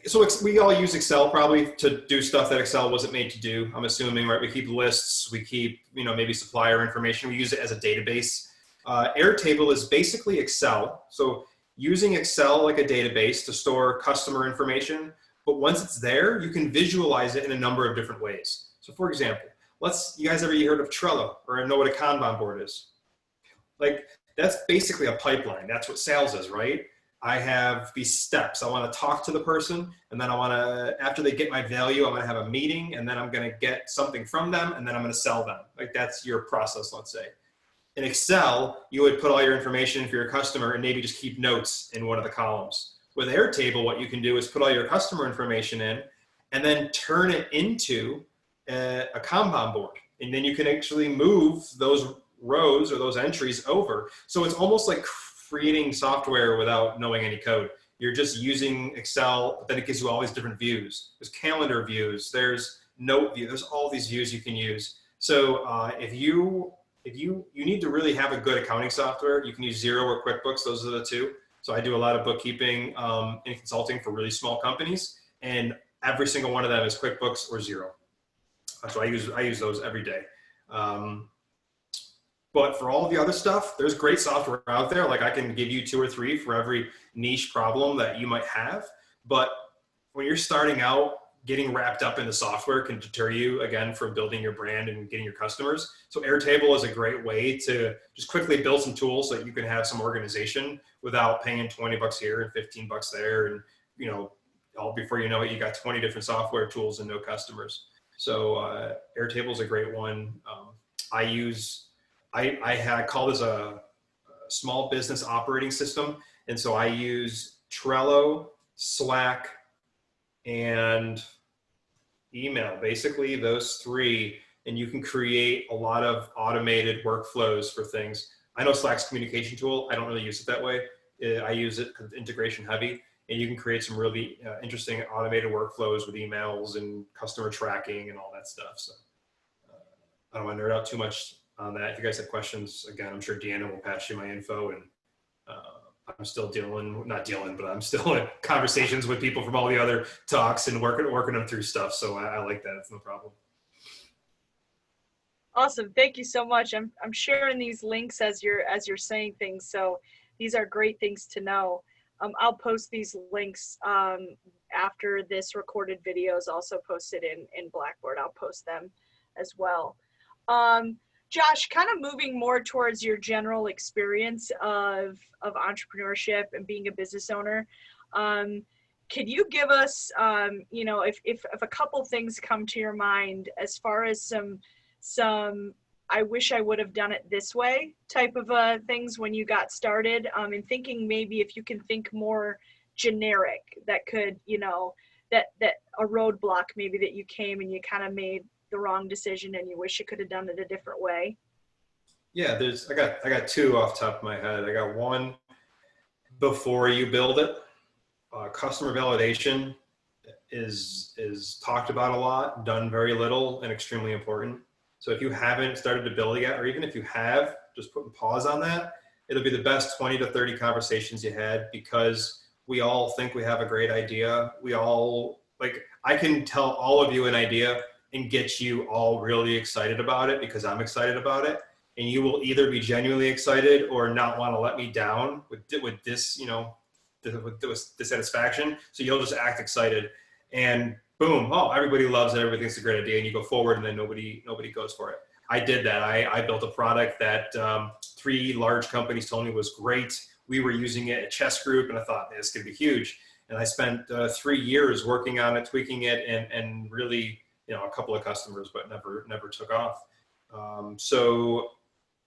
So we all use Excel probably to do stuff that Excel wasn't made to do. I'm assuming, right? We keep lists. We keep maybe supplier information. We use it as a database. Airtable is basically Excel. So using Excel like a database to store customer information. But once it's there, you can visualize it in a number of different ways. So for example, you guys ever heard of Trello or know what a Kanban board is? Like that's basically a pipeline. That's what sales is, right? I have these steps. I want to talk to the person, and then I want to, after they get my value, I'm going to have a meeting, and then I'm going to get something from them, and then I'm going to sell them. Like that's your process, let's say. In Excel, you would put all your information for your customer and maybe just keep notes in one of the columns. With Airtable, what you can do is put all your customer information in and then turn it into a Kanban board. And then you can actually move those rows or those entries over. So it's almost like creating software without knowing any code. You're just using Excel, but then it gives you all these different views. There's calendar views, there's note view, there's all these views you can use. So if you need to really have a good accounting software, you can use Xero or QuickBooks. Those are the two. So I do a lot of bookkeeping and consulting for really small companies, and every single one of them is QuickBooks or Xero. So I use those every day. But for all the other stuff, there's great software out there. Like I can give you 2 or 3 for every niche problem that you might have. But when you're starting out, getting wrapped up into software can deter you again from building your brand and getting your customers. So Airtable is a great way to just quickly build some tools so that you can have some organization without paying $20 here and $15 there. And, all before you know it, you got 20 different software tools and no customers. So Airtable is a great one. I call this a small business operating system. And so I use Trello, Slack, and email, basically those 3. And you can create a lot of automated workflows for things. I know Slack's a communication tool. I don't really use it that way. I use it because it's integration heavy, and you can create some really interesting automated workflows with emails and customer tracking and all that stuff. So I don't want to nerd out too much on that. If you guys have questions, again, I'm sure Deanna will pass you my info, and I'm still but I'm still in conversations with people from all the other talks and working them through stuff. So I like that. It's no problem. Awesome. Thank you so much. I'm sharing these links as you're saying things. So these are great things to know. I'll post these links after this recorded video is also posted in Blackboard. I'll post them as well. Josh, kind of moving more towards your general experience of entrepreneurship and being a business owner. Could you give us, you know, if a couple things come to your mind as far as some I wish I would have done it this way type of things when you got started, and thinking maybe if you can think more generic that could, you know, that a roadblock maybe that you came and you kind of made the wrong decision and you wish you could have done it a different way. Yeah, I got two off the top of my head. I got one before you build it. Customer validation is talked about a lot, done very little, and extremely important. So if you haven't started to build yet, or even if you have, just put a pause on that. It'll be the best 20 to 30 conversations you had, because we all think we have a great idea. We all, like, I can tell all of you an idea and get you all really excited about it because I'm excited about it. And you will either be genuinely excited or not want to let me down with this, you know, with dissatisfaction. So you'll just act excited, and boom, oh, everybody loves it, everybody thinks it's a great idea, and you go forward, and then nobody goes for it. I did that. I built a product that 3 large companies told me was great. We were using it at Chess Group, and I thought, this could be huge. And I spent 3 years working on it, tweaking it, and really, you know, a couple of customers, but never took off. So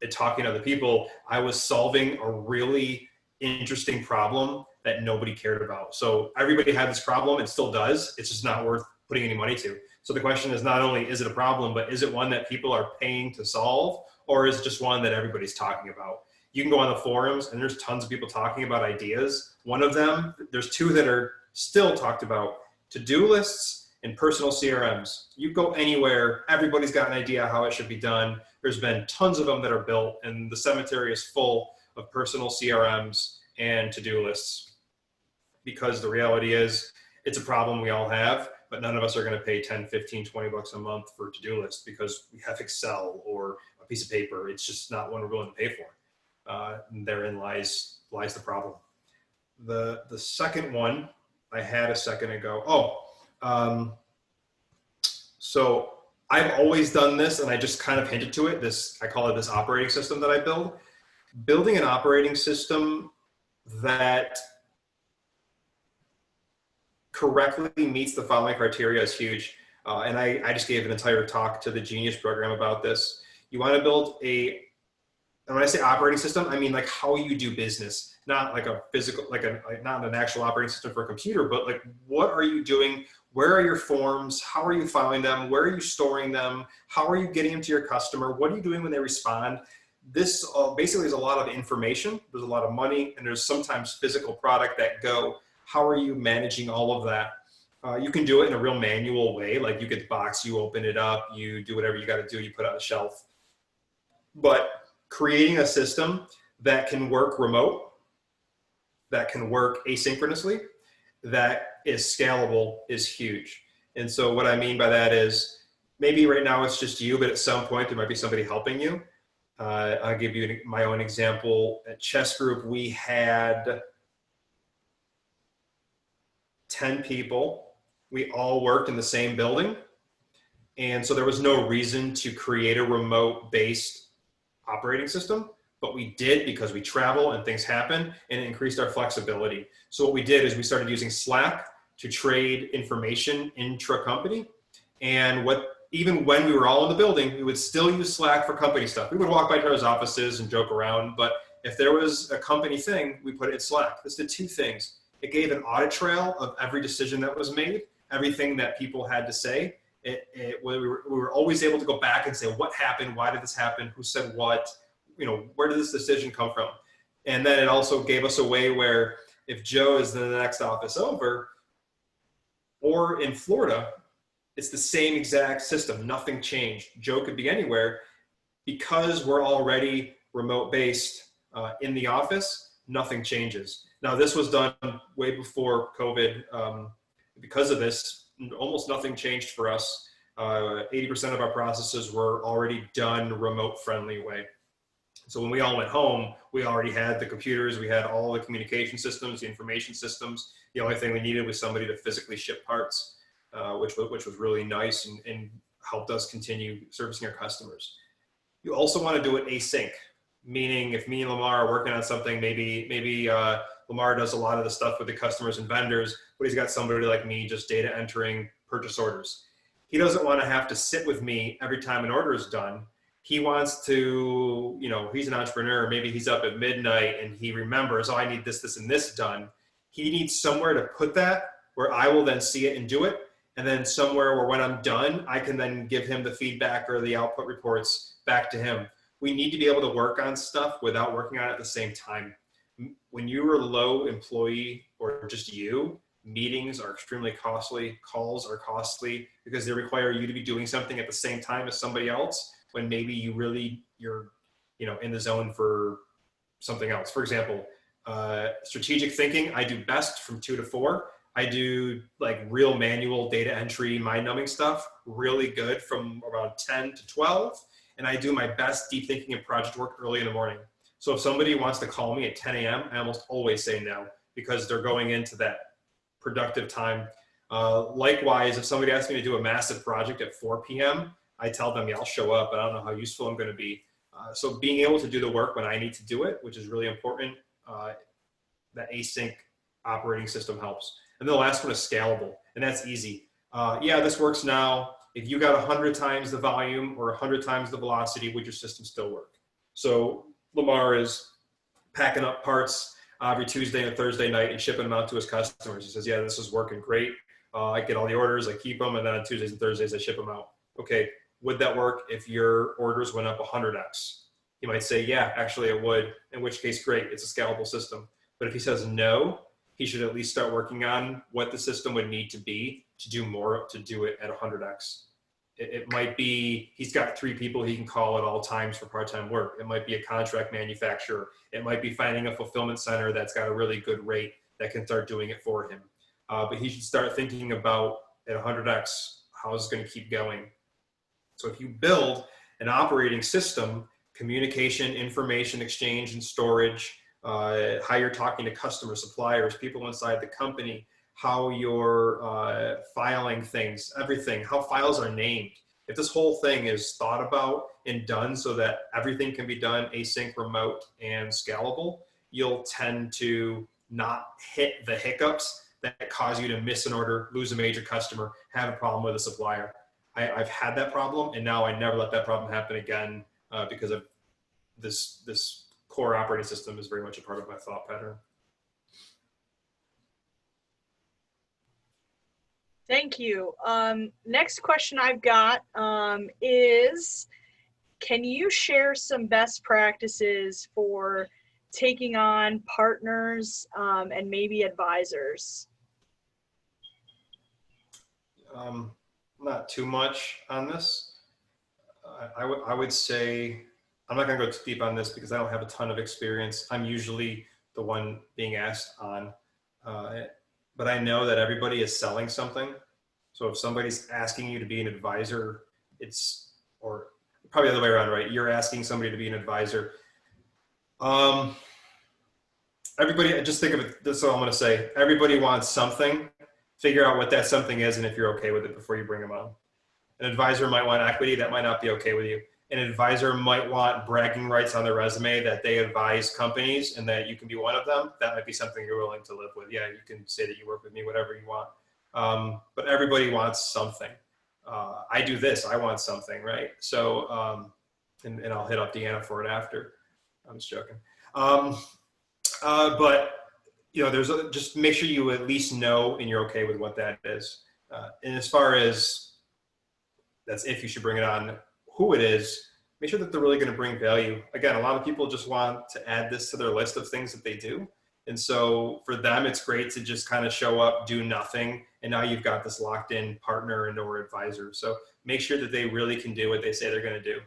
talking to other people, I was solving a really interesting problem that nobody cared about. So everybody had this problem, and still does. It's just not worth putting any money to. So the question is not only is it a problem, but is it one that people are paying to solve, or is it just one that everybody's talking about? You can go on the forums, and there's tons of people talking about ideas. One of them, there's 2 that are still talked about: to-do lists and personal CRMs. You go anywhere, everybody's got an idea how it should be done. There's been tons of them that are built, and the cemetery is full of personal CRMs and to-do lists, because the reality is it's a problem we all have, but none of us are going to pay 10, 15, 20 bucks a month for a to-do list because we have Excel or a piece of paper. It's just not one we're willing to pay for. Therein lies the problem. The second one I had a second ago. So I've always done this, and I just kind of hinted to it. I call it this operating system that I build. Building an operating system that correctly meets the following criteria is huge. And I just gave an entire talk to the Genius program about this. You want to build and when I say operating system, I mean like how you do business, not like a physical, not an actual operating system for a computer, but like, what are you doing? Where are your forms? How are you filing them? Where are you storing them? How are you getting them to your customer? What are you doing when they respond? This basically is a lot of information. There's a lot of money, and there's sometimes physical product that go. How are you managing all of that? You can do it in a real manual way. Like, you get the box, you open it up, you do whatever you got to do, you put it on the shelf. But creating a system that can work remote, that can work asynchronously, that is scalable is huge. And so what I mean by that is, maybe right now it's just you, but at some point there might be somebody helping you. I'll give you my own example. At Chess Group, we had 10 people. We all worked in the same building. And so there was no reason to create a remote-based operating system, but we did because we travel and things happen, and it increased our flexibility. So what we did is we started using Slack to trade information intra-company. And even when we were all in the building, we would still use Slack for company stuff. We would walk by each other's offices and joke around, but if there was a company thing, we put it in Slack. This did 2 things. It gave an audit trail of every decision that was made, everything that people had to say. We were always able to go back and say, what happened? Why did this happen? Who said what? where did this decision come from? And then it also gave us a way where if Joe is in the next office over, or in Florida, it's the same exact system. Nothing changed. Joe could be anywhere. Because we're already remote based in the office, nothing changes. Now, this was done way before COVID. Because of this, almost nothing changed for us. 80% of our processes were already done remote friendly way. So when we all went home, we already had the computers, we had all the communication systems, the information systems. The only thing we needed was somebody to physically ship parts, which was really nice and helped us continue servicing our customers. You also want to do it async, meaning if me and Lamar are working on something, maybe Lamar does a lot of the stuff with the customers and vendors, but he's got somebody like me just data entering purchase orders. He doesn't want to have to sit with me every time an order is done. He wants to, he's an entrepreneur, maybe he's up at midnight and he remembers, oh, I need this, this, and this done. He needs somewhere to put that where I will then see it and do it. And then somewhere where when I'm done, I can then give him the feedback or the output reports back to him. We need to be able to work on stuff without working on it at the same time. When you're a low employee or just you, meetings are extremely costly, calls are costly because they require you to be doing something at the same time as somebody else when maybe you're in the zone for something else. For example, strategic thinking, I do best from 2 to 4. I do like real manual data entry, mind-numbing stuff, really good from around 10 to 12. And I do my best deep thinking and project work early in the morning. So if somebody wants to call me at 10 a.m., I almost always say no because they're going into that productive time. Likewise, if somebody asks me to do a massive project at 4 p.m., I tell them, yeah, I'll show up, but I don't know how useful I'm going to be. So being able to do the work when I need to do it, which is really important, that async operating system helps. And then the last one is scalable, and that's easy. This works now. If you got 100 times the volume or 100 times the velocity, would your system still work? So Lamar is packing up parts every Tuesday and Thursday night and shipping them out to his customers. He says, yeah, this is working great. I get all the orders, I keep them, and then on Tuesdays and Thursdays, I ship them out. Okay, would that work if your orders went up 100x? You might say, yeah, actually it would, in which case, great, it's a scalable system. But if he says no, he should at least start working on what the system would need to be to do more, to do it at 100x. It might be he's got 3 people he can call at all times for part-time work. It might be a contract manufacturer. It might be finding a fulfillment center that's got a really good rate that can start doing it for him. But he should start thinking about at 100x, how is it going to keep going? So if you build an operating system, communication, information exchange and storage, how you're talking to customers, suppliers, people inside the company, how you're filing things, everything, how files are named. If this whole thing is thought about and done so that everything can be done async, remote, and scalable, you'll tend to not hit the hiccups that cause you to miss an order, lose a major customer, have a problem with a supplier. I've had that problem, and now I never let that problem happen again because of this core operating system is very much a part of my thought pattern. Thank you. Next question I've got is, can you share some best practices for taking on partners and maybe advisors? Not too much on this. I would say, I'm not going to go too deep on this because I don't have a ton of experience. I'm usually the one being asked on, but I know that everybody is selling something. So if somebody's asking you to be an advisor, or probably the other way around, right? You're asking somebody to be an advisor. Everybody, just think of it, this is all I'm going to say. Everybody wants something. Figure out what that something is and if you're okay with it before you bring them on. An advisor might want equity. That might not be okay with you. An advisor might want bragging rights on their resume that they advise companies and that you can be one of them. That might be something you're willing to live with. Yeah, you can say that you work with me, whatever you want. But everybody wants something. I do this, I want something, right? So, and I'll hit up Deanna for it after. I'm just joking. But just make sure you at least know and you're okay with what that is. And as far as that's if you should bring it on, who it is, make sure that they're really going to bring value. Again, a lot of people just want to add this to their list of things that they do. And so for them, it's great to just kind of show up, do nothing. And now you've got this locked in partner and or advisor. So make sure that they really can do what they say they're going to do.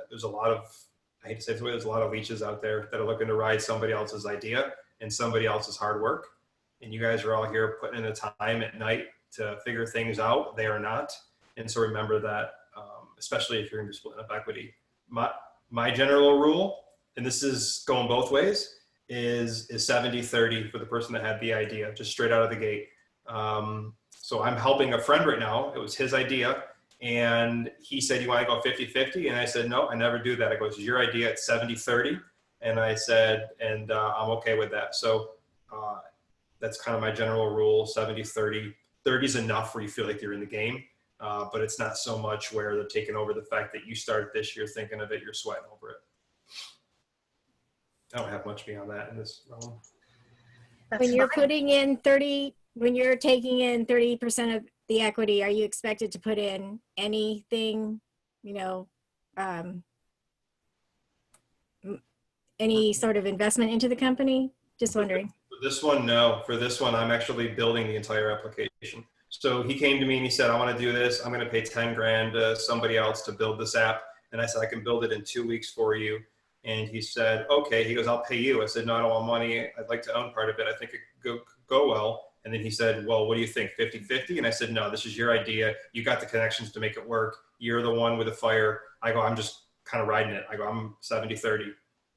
There's a lot of, I hate to say it this way, there's a lot of leeches out there that are looking to ride somebody else's idea and somebody else's hard work. And you guys are all here putting in the time at night to figure things out. They are not. And so remember that, especially if you're going to be splitting up equity. My general rule, and this is going both ways, is 70-30 for the person that had the idea, just straight out of the gate. So I'm helping a friend right now. It was his idea. And he said, you want to go 50-50? And I said, no, I never do that. I go, it's your idea. It's 70-30. And I said, and I'm okay with that. So that's kind of my general rule, 70-30. 30 is enough where you feel like you're in the game. But it's not so much where they're taking over the fact that you started this year thinking of it, you're sweating over it. I don't have much beyond that in this realm. When you're putting in 30, when you're taking in 30% of the equity, are you expected to put in anything, any sort of investment into the company? Just wondering. For this one, no. For this one, I'm actually building the entire application. So he came to me and he said, I want to do this. I'm going to pay 10 grand to somebody else to build this app. And I said, I can build it in 2 weeks for you. And he said, okay. He goes, I'll pay you. I said, no, I don't want money. I'd like to own part of it. I think it could go well. And then he said, well, what do you think, 50-50? And I said, no, this is your idea. You got the connections to make it work. You're the one with the fire. I go, I'm just kind of riding it. I go, I'm 70-30.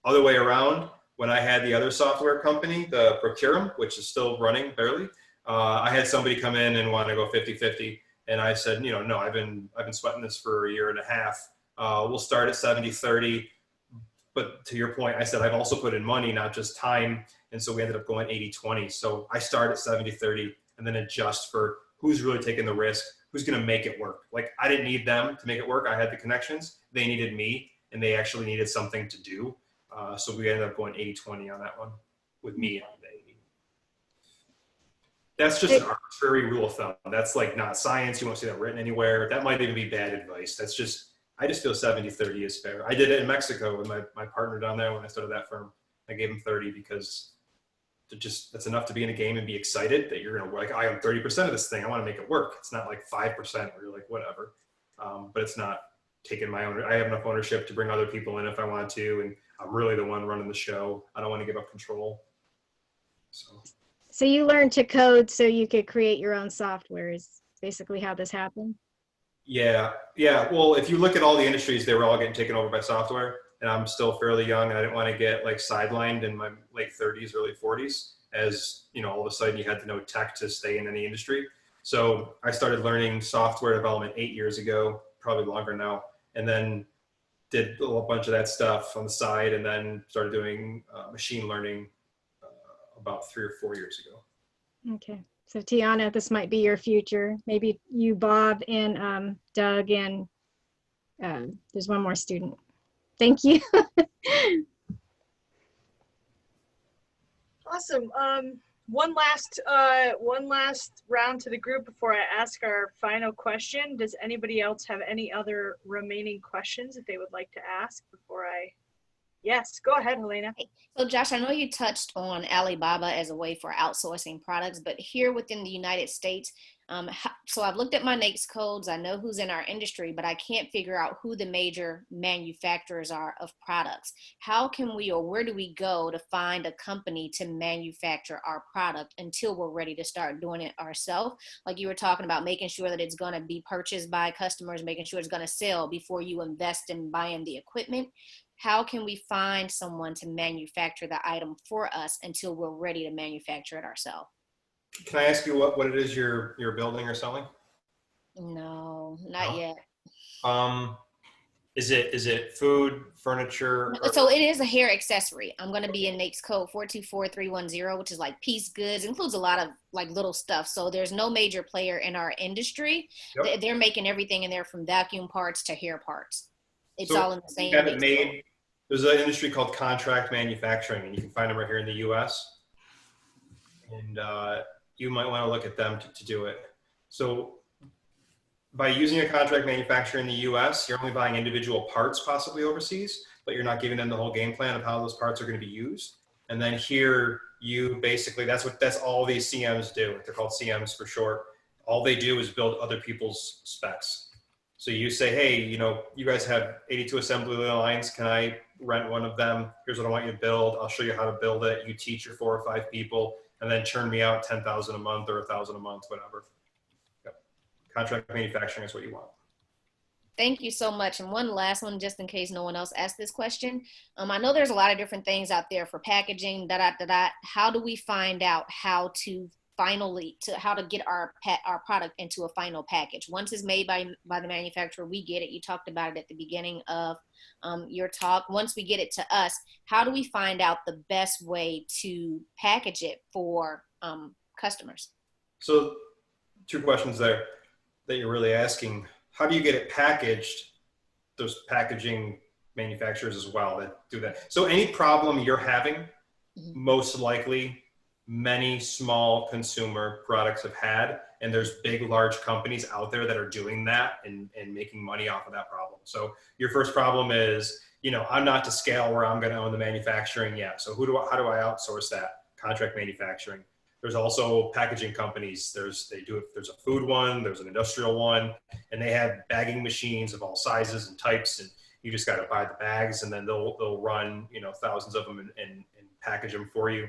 Other way around, when I had the other software company, the Procurum, which is still running barely, I had somebody come in and want to go 50-50. And I said, no, I've been sweating this for a year and a half. We'll start at 70-30. But to your point, I said, I've also put in money, not just time. And so we ended up going 80-20. So I start at 70-30 and then adjust for who's really taking the risk, who's going to make it work. Like I didn't need them to make it work. I had the connections. They needed me and they actually needed something to do. So we ended up going 80-20 on that one with me on the 80. That's just an arbitrary rule of thumb. That's like not science. You won't see that written anywhere. That might even be bad advice. That's just, I just feel 70-30 is fair. I did it in Mexico with my partner down there when I started that firm. I gave him 30 because that's enough to be in a game and be excited that you're going to like, I own 30% of this thing. I want to make it work. It's not like 5% where you're like, whatever. But it's not taking my own, I have enough ownership to bring other people in if I want to. And I'm really the one running the show. I don't want to give up control. So you learned to code so you could create your own software is basically how this happened? Yeah. Well, if you look at all the industries, they were all getting taken over by software. And I'm still fairly young. And I didn't want to get like sidelined in my late 30s, early 40s, as all of a sudden you had to know tech to stay in any industry. So I started learning software development 8 years ago, probably longer now, and then did a little bunch of that stuff on the side, and then started doing machine learning about 3 or 4 years ago. Okay. So Tiana, this might be your future. Maybe you, Bob, and Doug, and there's one more student. Thank you. Awesome. One last round to the group before I ask our final question. Does anybody else have any other remaining questions that they would like to ask before I? Yes, go ahead, Helena. So Josh, I know you touched on Alibaba as a way for outsourcing products, but here within the United States, so I've looked at my NAICS codes. I know who's in our industry, but I can't figure out who the major manufacturers are of products. How can we, or where do we go to find a company to manufacture our product until we're ready to start doing it ourselves? Like you were talking about, making sure that it's going to be purchased by customers, making sure it's going to sell before you invest in buying the equipment. How can we find someone to manufacture the item for us until we're ready to manufacture it ourselves? Can I ask you what it is you're building or selling? No, not yet. Is it food, furniture? So it is a hair accessory. I'm going to be in NAICS code 424310, which is like piece goods, includes a lot of like little stuff. So there's no major player in our industry. Yep. They're making everything in there from vacuum parts to hair parts. It's all in the same. There's an industry called contract manufacturing, and you can find them right here in the U.S. And you might want to look at them to do it. So By using a contract manufacturer in the US, you're only buying individual parts possibly overseas, but you're not giving them the whole game plan of how those parts are going to be used. And then here you basically, that's all these CMs do. They're called CMs for short. All they do is build other people's specs. So you say, hey, you guys have 82 assembly lines. Can I rent one of them? Here's what I want you to build. I'll show you how to build it. You teach your 4 or 5 people and then churn me out 10,000 a month or 1,000 a month, whatever. Contract manufacturing is what you want. Thank you so much. And one last one, just in case no one else asked this question. I know there's a lot of different things out there for packaging, How do we find out how to get our product into a final package? Once it's made by the manufacturer, we get it. You talked about it at the beginning of your talk. Once we get it to us, how do we find out the best way to package it for customers? So 2 questions there that you're really asking. How do you get it packaged? There's packaging manufacturers as well that do that. So any problem you're having, most likely many small consumer products have had, and there's big, large companies out there that are doing that and making money off of that problem. So your first problem is, I'm not to scale where I'm going to own the manufacturing yet. So how do I outsource that? Contract manufacturing. There's also packaging companies. There's a food one, there's an industrial one, and they have bagging machines of all sizes and types, and you just got to buy the bags, and then they'll run thousands of them and package them for you.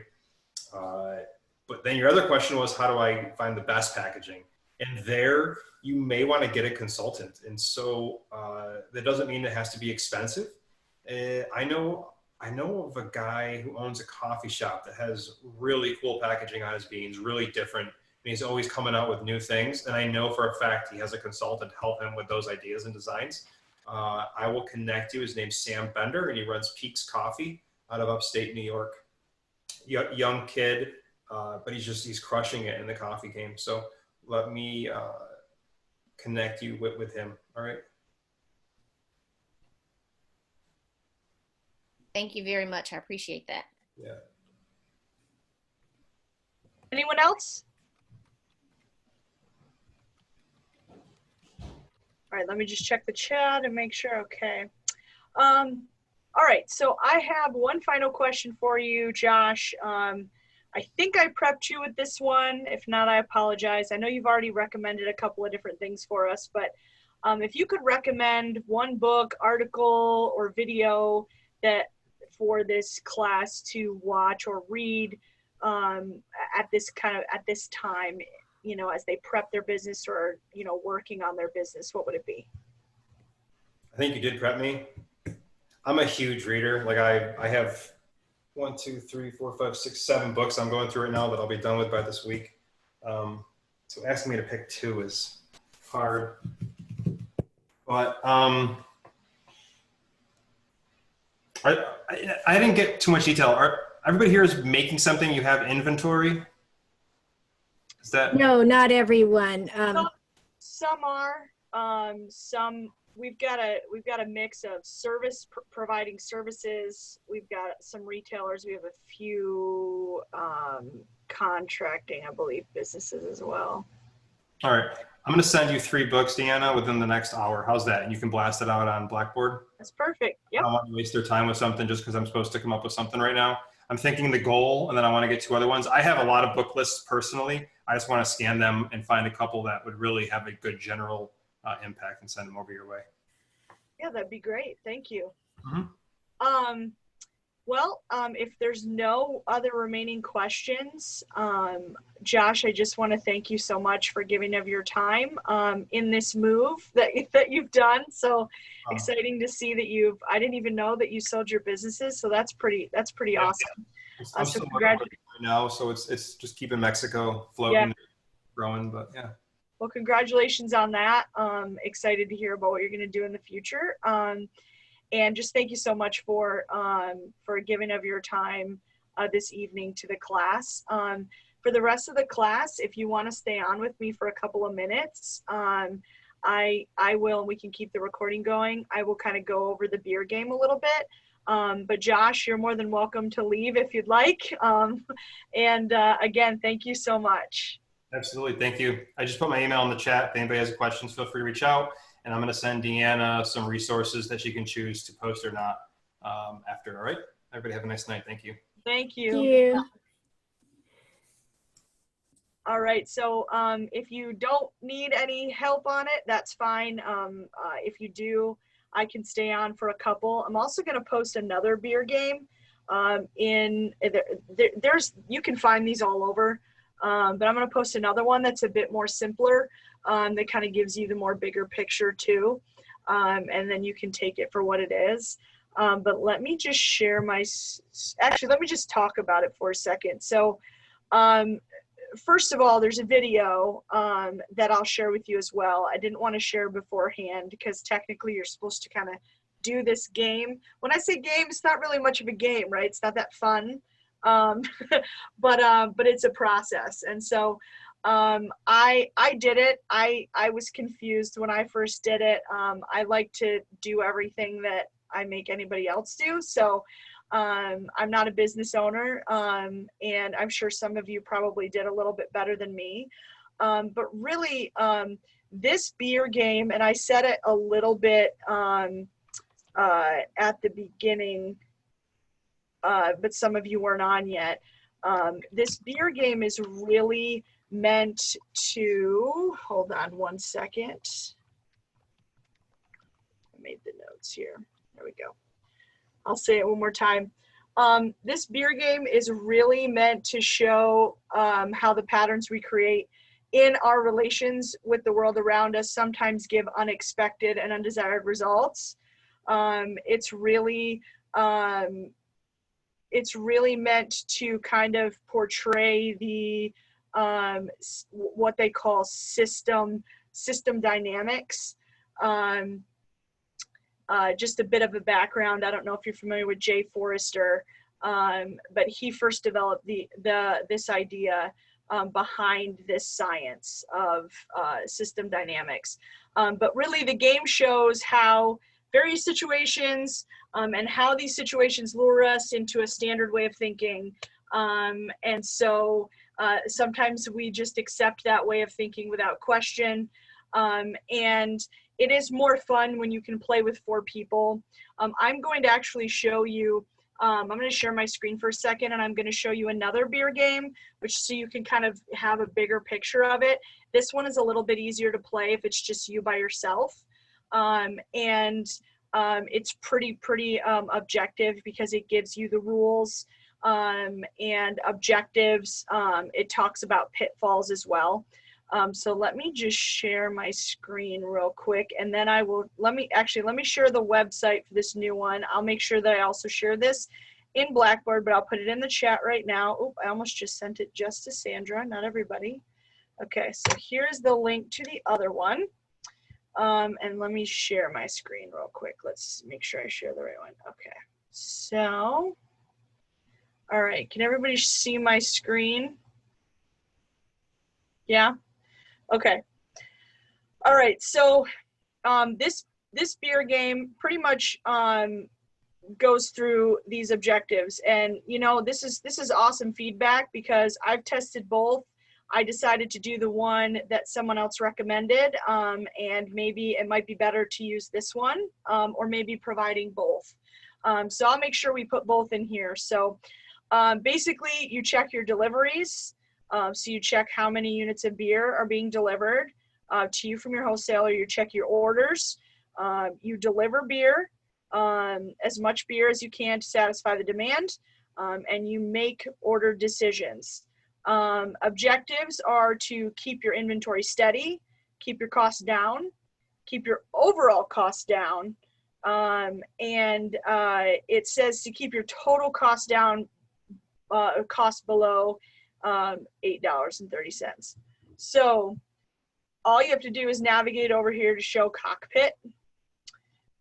But then your other question was, how do I find the best packaging? And there you may want to get a consultant, and so that doesn't mean it has to be expensive. I know of a guy who owns a coffee shop that has really cool packaging on his beans, really different. And he's always coming out with new things. And I know for a fact he has a consultant to help him with those ideas and designs. I will connect you. His name's Sam Bender, and he runs Peaks Coffee out of upstate New York. Young kid, but he's crushing it in the coffee game. So let me connect you with him. All right. Thank you very much. I appreciate that. Yeah. Anyone else? All right, let me just check the chat and make sure. Okay. All right, so I have one final question for you, Josh. I think I prepped you with this one. If not, I apologize. I know you've already recommended a couple of different things for us, but if you could recommend one book, article, or video that for this class to watch or read at this time, as they prep their business or, working on their business, what would it be? I think you did prep me. I'm a huge reader. Like I have 1, 2, 3, 4, 5, 6, 7 books I'm going through right now that I'll be done with by this week. So asking me to pick 2 is hard. But I didn't get too much detail. Everybody here is making something. You have inventory. Is that? No, not everyone. Some are. Some we've got a mix of providing services. We've got some retailers. We have a few contracting, I believe, businesses as well. All right. I'm going to send you 3 books, Deanna, within the next hour. How's that? And you can blast it out on Blackboard. That's perfect. Yep. I don't want to waste their time with something just because I'm supposed to come up with something right now. I'm thinking the goal, and then I want to get 2 other ones. I have a lot of book lists personally. I just want to scan them and find a couple that would really have a good general impact and send them over your way. Yeah, that'd be great. Thank you. Mm-hmm. Well, if there's no other remaining questions, Josh, I just want to thank you so much for giving of your time in this move that you've done. So exciting to see that I didn't even know that you sold your businesses. So that's pretty awesome. I'm So still congratulations right now, so it's just keeping Mexico floating, growing, but yeah. Well, congratulations on that. Excited to hear about what you're going to do in the future. And just thank you so much for giving of your time this evening to the class. For the rest of the class, if you want to stay on with me for a couple of minutes, I will, and we can keep the recording going. I will kind of go over the beer game a little bit. But Josh, you're more than welcome to leave if you'd like. And again, thank you so much. Absolutely. Thank you. I just put my email in the chat. If anybody has questions, feel free to reach out. And I'm going to send Deanna some resources that she can choose to post or not after. All right. Everybody have a nice night. Thank you. Thank you. Thank you. All right, so if you don't need any help on it, that's fine. If you do, I can stay on for a couple. I'm also going to post another beer game. You can find these all over, but I'm going to post another one that's a bit more simpler, that kind of gives you the more bigger picture too, and then you can take it for what it is. But let me just share actually, let me just talk about it for a second. So, first of all, there's a video that I'll share with you as well. I didn't want to share beforehand because technically you're supposed to kind of do this game. When I say game, it's not really much of a game, right? It's not that fun, but it's a process. And so I did it. I was confused when I first did it. I like to do everything that I make anybody else do. So I'm not a business owner, and I'm sure some of you probably did a little bit better than me. But really, this beer game, and I said it a little bit at the beginning, but some of you weren't on yet. This beer game is really meant to, hold on one second. I made the notes here. There we go. I'll say it one more time. This beer game is really meant to show how the patterns we create in our relations with the world around us sometimes give unexpected and undesired results. It's really meant to kind of portray the what they call system dynamics. Just a bit of a background. I don't know if you're familiar with Jay Forrester, but he first developed this idea behind this science of system dynamics. But really, the game shows how various situations and how these situations lure us into a standard way of thinking. And so sometimes we just accept that way of thinking without question. And it is more fun when you can play with 4 people. I'm going to actually show you, I'm going to share my screen for a second, and I'm going to show you another beer game, so you can kind of have a bigger picture of it. This one is a little bit easier to play if it's just you by yourself. It's pretty objective because it gives you the rules and objectives. It talks about pitfalls as well. So let me just share my screen real quick, and then let me share the website for this new one. I'll make sure that I also share this in Blackboard, but I'll put it in the chat right now. Oh, I almost just sent it just to Sandra, not everybody. Okay, so here's the link to the other one. And let me share my screen real quick. Let's make sure I share the right one. Okay, so, all right, can everybody see my screen? Yeah? Okay. All right. So this beer game pretty much goes through these objectives, and this is awesome feedback because I've tested both. I decided to do the one that someone else recommended, and maybe it might be better to use this one, or maybe providing both. So I'll make sure we put both in here. So basically, you check your deliveries. So you check how many units of beer are being delivered to you from your wholesaler. You check your orders. You deliver beer, as much beer as you can to satisfy the demand, and you make order decisions. Objectives are to keep your inventory steady, keep your costs down, keep your overall costs down, and it says to keep your total cost down, cost below $8.30. So all you have to do is navigate over here to show cockpit.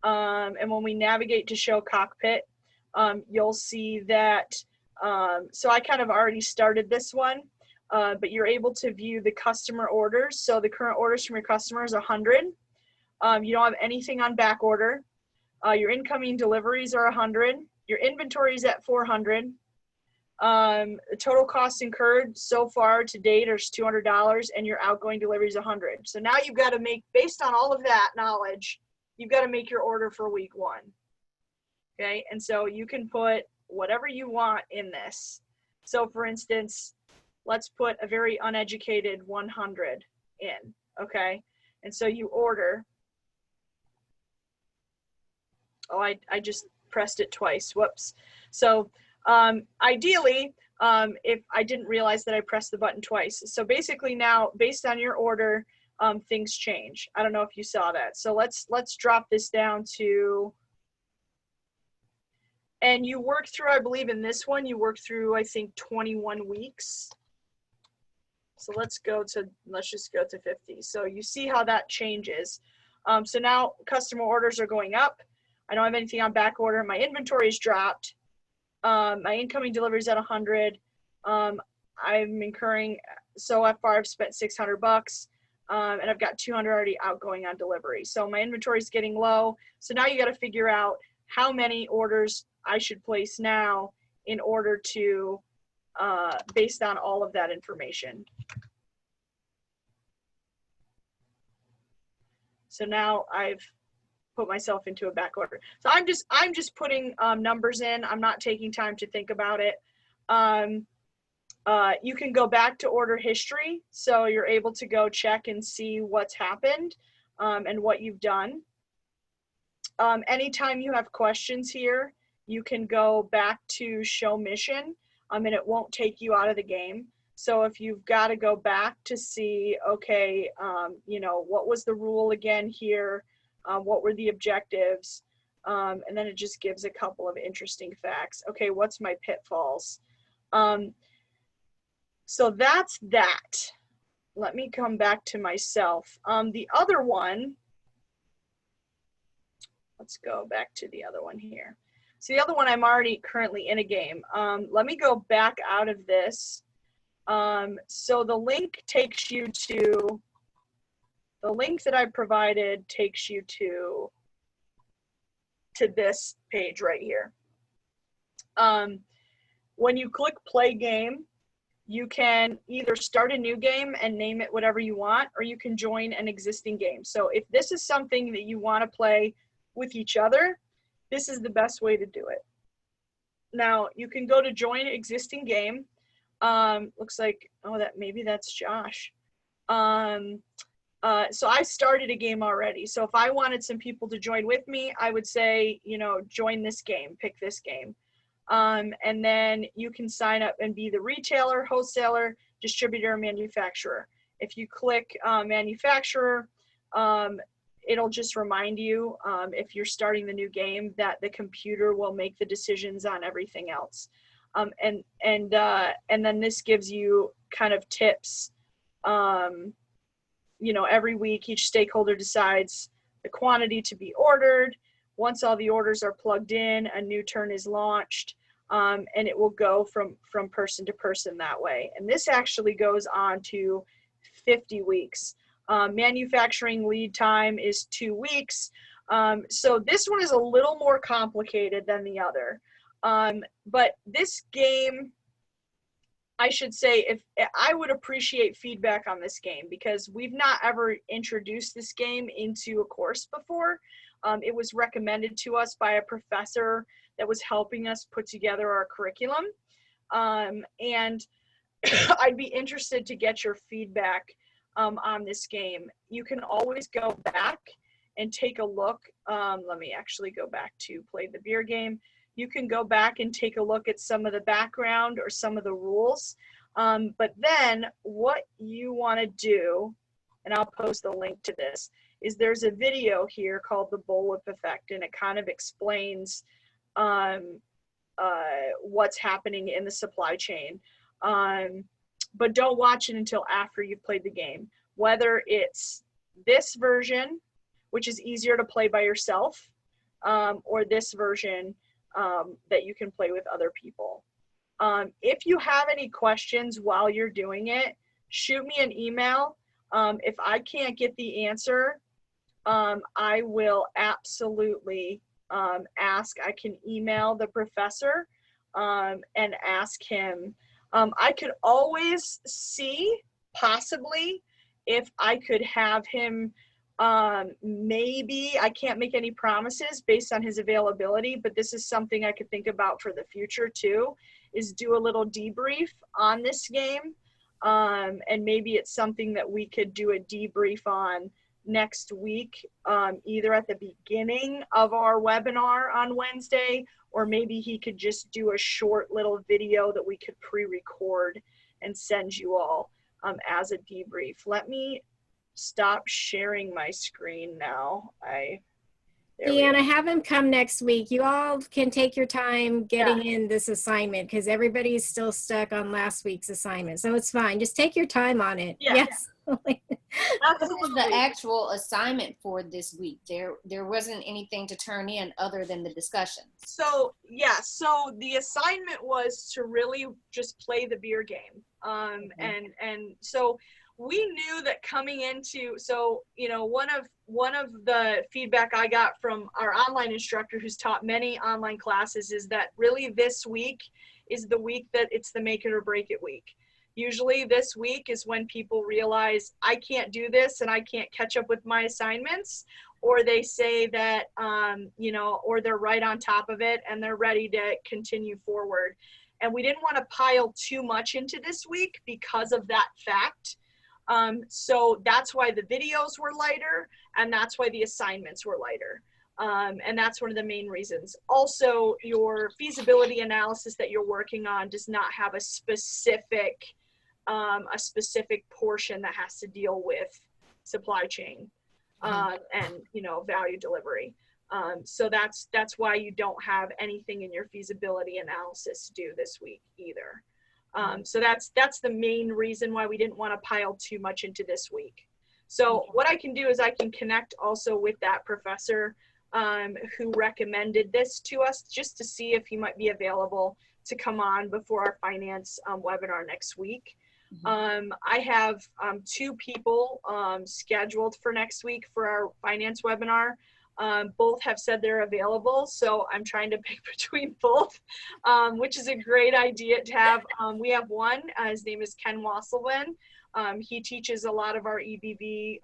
And when we navigate to show cockpit, you'll see that, so I kind of already started this one, but you're able to view the customer orders. So the current orders from your customer is 100. You don't have anything on back order. Your incoming deliveries are 100. Your inventory is at 400. The total cost incurred so far to date is $200, and your outgoing delivery is $100. So now you've got to make, based on all of that knowledge, you've got to make your order for week 1. Okay, and so you can put whatever you want in this. So for instance, let's put a very uneducated 100 in, okay? And so you order. Oh, I just pressed it twice, whoops. So ideally, if I didn't realize that I pressed the button twice. So basically now, based on your order, things change. I don't know if you saw that. So let's drop this down to, and you work through, I believe in this one, you work through, I think 21 weeks. So let's just go to 50. So you see how that changes. So now customer orders are going up. I don't have anything on back order. My inventory is dropped. My incoming delivery is at 100. I'm incurring, so far I've spent $600, and I've got 200 already outgoing on delivery. So my inventory is getting low. So now you got to figure out how many orders I should place now in order to, based on all of that information. So now I've put myself into a back order. So I'm just putting numbers in. I'm not taking time to think about it. You can go back to order history. So you're able to go check and see what's happened and what you've done. Anytime you have questions here, you can go back to show mission, and it won't take you out of the game. So if you've got to go back to see, okay, you know, what was the rule again here? What were the objectives? And then it just gives a couple of interesting facts. Okay, what's my pitfalls? So that's that. Let me come back to myself. The other one, let's go back to the other one here. So the other one, I'm already currently in a game. Let me go back out of this. So the link takes you to, the link that I provided takes you to this page right here. When you click play game, you can either start a new game and name it whatever you want, or you can join an existing game. So if this is something that you want to play with each other, this is the best way to do it. Now you can go to join existing game. Looks like, oh, maybe that's Josh. So I started a game already. So if I wanted some people to join with me, I would say, you know, join this game, pick this game. And then you can sign up and be the retailer, wholesaler, distributor, manufacturer. If you click manufacturer, it'll just remind you if you're starting the new game that the computer will make the decisions on everything else. And then this gives you kind of tips. You know, every week each stakeholder decides the quantity to be ordered. Once all the orders are plugged in, a new turn is launched, and it will go from person to person that way. And this actually goes on to 50 weeks. Manufacturing lead time is 2 weeks. So this one is a little more complicated than the other. But this game, I should say, if I would appreciate feedback on this game, because we've not ever introduced this game into a course before. It was recommended to us by a professor that was helping us put together our curriculum. And I'd be interested to get your feedback on this game. You can always go back and take a look. Let me actually go back to play the beer game. You can go back and take a look at some of the background or some of the rules. But then what you want to do, and I'll post the link to this, is there's a video here called the bullwhip effect, and it kind of explains what's happening in the supply chain. But don't watch it until after you've played the game. Whether it's this version, which is easier to play by yourself, or this version that you can play with other people. If you have any questions while you're doing it, shoot me an email. If I can't get the answer, I will absolutely ask. I can email the professor and ask him. I could always see possibly if I could have him, maybe, I can't make any promises based on his availability, but this is something I could think about for the future too, is do a little debrief on this game. And maybe it's something that we could do a debrief on next week, either at the beginning of our webinar on Wednesday, or maybe he could just do a short little video that we could pre-record and send you all as a debrief. Let me stop sharing my screen now. Deanna, have him come next week. You all can take your time getting in this assignment because everybody's still stuck on last week's assignment. So it's fine. Just take your time on it. Yeah. Yes. What was the actual assignment for this week? There wasn't anything to turn in other than the discussions. So yeah, so the assignment was to really just play the beer game. And so we knew that coming into, so, you know, one of the feedback I got from our online instructor who's taught many online classes is that really this week is the week that it's the make it or break it week. Usually this week is when people realize I can't do this and I can't catch up with my assignments, or they say that, you know, or they're right on top of it and they're ready to continue forward. And we didn't want to pile too much into this week because of that fact. So that's why the videos were lighter, and that's why the assignments were lighter. And that's one of the main reasons. Also, your feasibility analysis that you're working on does not have a specific portion that has to deal with supply chain and, you know, value delivery. So that's why you don't have anything in your feasibility analysis due this week either. So that's the main reason why we didn't want to pile too much into this week. So what I can do is I can connect also with that professor who recommended this to us, just to see if he might be available to come on before our finance webinar next week. I have 2 people scheduled for next week for our finance webinar. Both have said they're available, so I'm trying to pick between both, which is a great idea to have. We have one, his name is Ken Wasselman. He teaches a lot of our EBV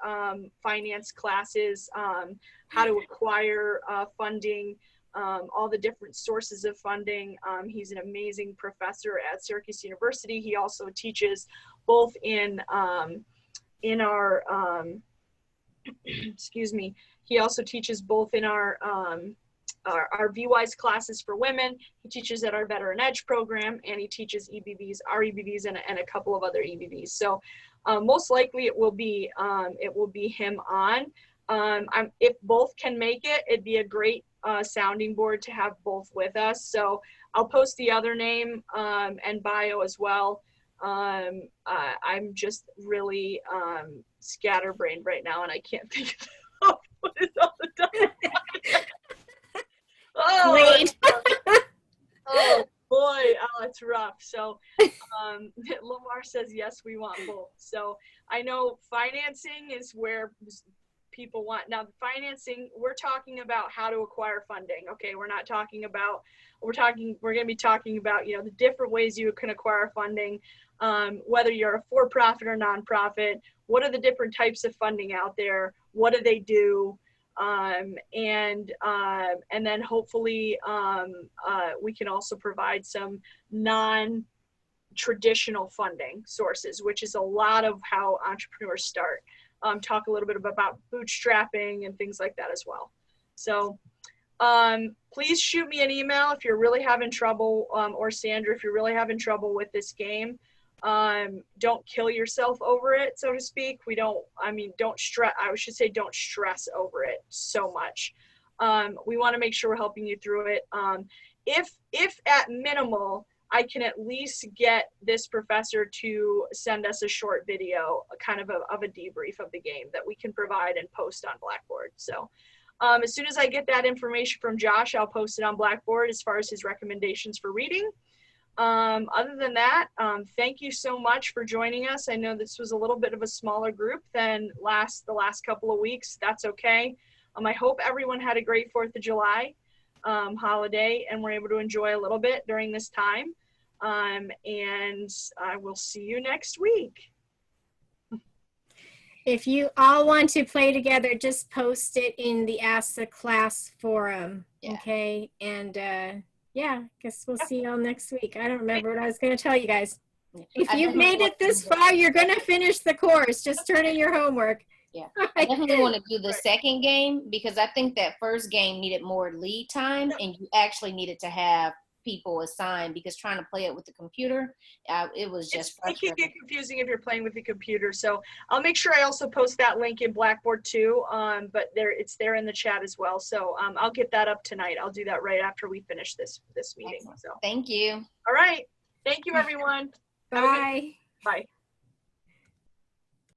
finance classes, how to acquire funding, all the different sources of funding. He's an amazing professor at Syracuse University. He also teaches both in our excuse me. He also teaches both in our VWise classes for women. He teaches at our Veteran Edge program, and he teaches EBVs, our EBVs, and a couple of other EBVs. So most likely it will be him on. If both can make it, it'd be a great sounding board to have both with us. So I'll post the other name and bio as well. I'm just really scatterbrained right now, and I can't think of what is all the time. Oh boy, it's rough. So Lamar says yes, we want both. So I know financing is where people want. Now financing, we're talking about how to acquire funding. Okay, we're going to be talking about, you know, the different ways you can acquire funding, whether you're a for-profit or nonprofit. What are the different types of funding out there? What do they do? And then hopefully we can also provide some non-traditional funding sources, which is a lot of how entrepreneurs start. Talk a little bit about bootstrapping and things like that as well. So please shoot me an email if you're really having trouble, or Sandra, if you're really having trouble with this game. Don't kill yourself over it, so to speak. Don't stress. I should say don't stress over it so much. We want to make sure we're helping you through it. If at minimal, I can at least get this professor to send us a short video, kind of a debrief of the game that we can provide and post on Blackboard. So as soon as I get that information from Josh, I'll post it on Blackboard as far as his recommendations for reading. Other than that, thank you so much for joining us. I know this was a little bit of a smaller group than the last couple of weeks. That's okay. I hope everyone had a great 4th of July. holiday and were able to enjoy a little bit during this time. And I will see you next week. If you all want to play together, just post it in the Ask the Class forum. Yeah. Okay. And yeah, guess we'll see you all next week. I don't remember what I was going to tell you guys. If you've made it this far, you're going to finish the course. Just turn in your homework. Yeah, I definitely want to do the second game because I think that first game needed more lead time and you actually needed to have people assigned because trying to play it with the computer, it was just It can get confusing if you're playing with the computer. So I'll make sure I also post that link in Blackboard too, but it's there in the chat as well. So I'll get that up tonight. I'll do that right after we finish this meeting. Excellent. So Thank you. all right. Thank you, everyone. Bye. Bye.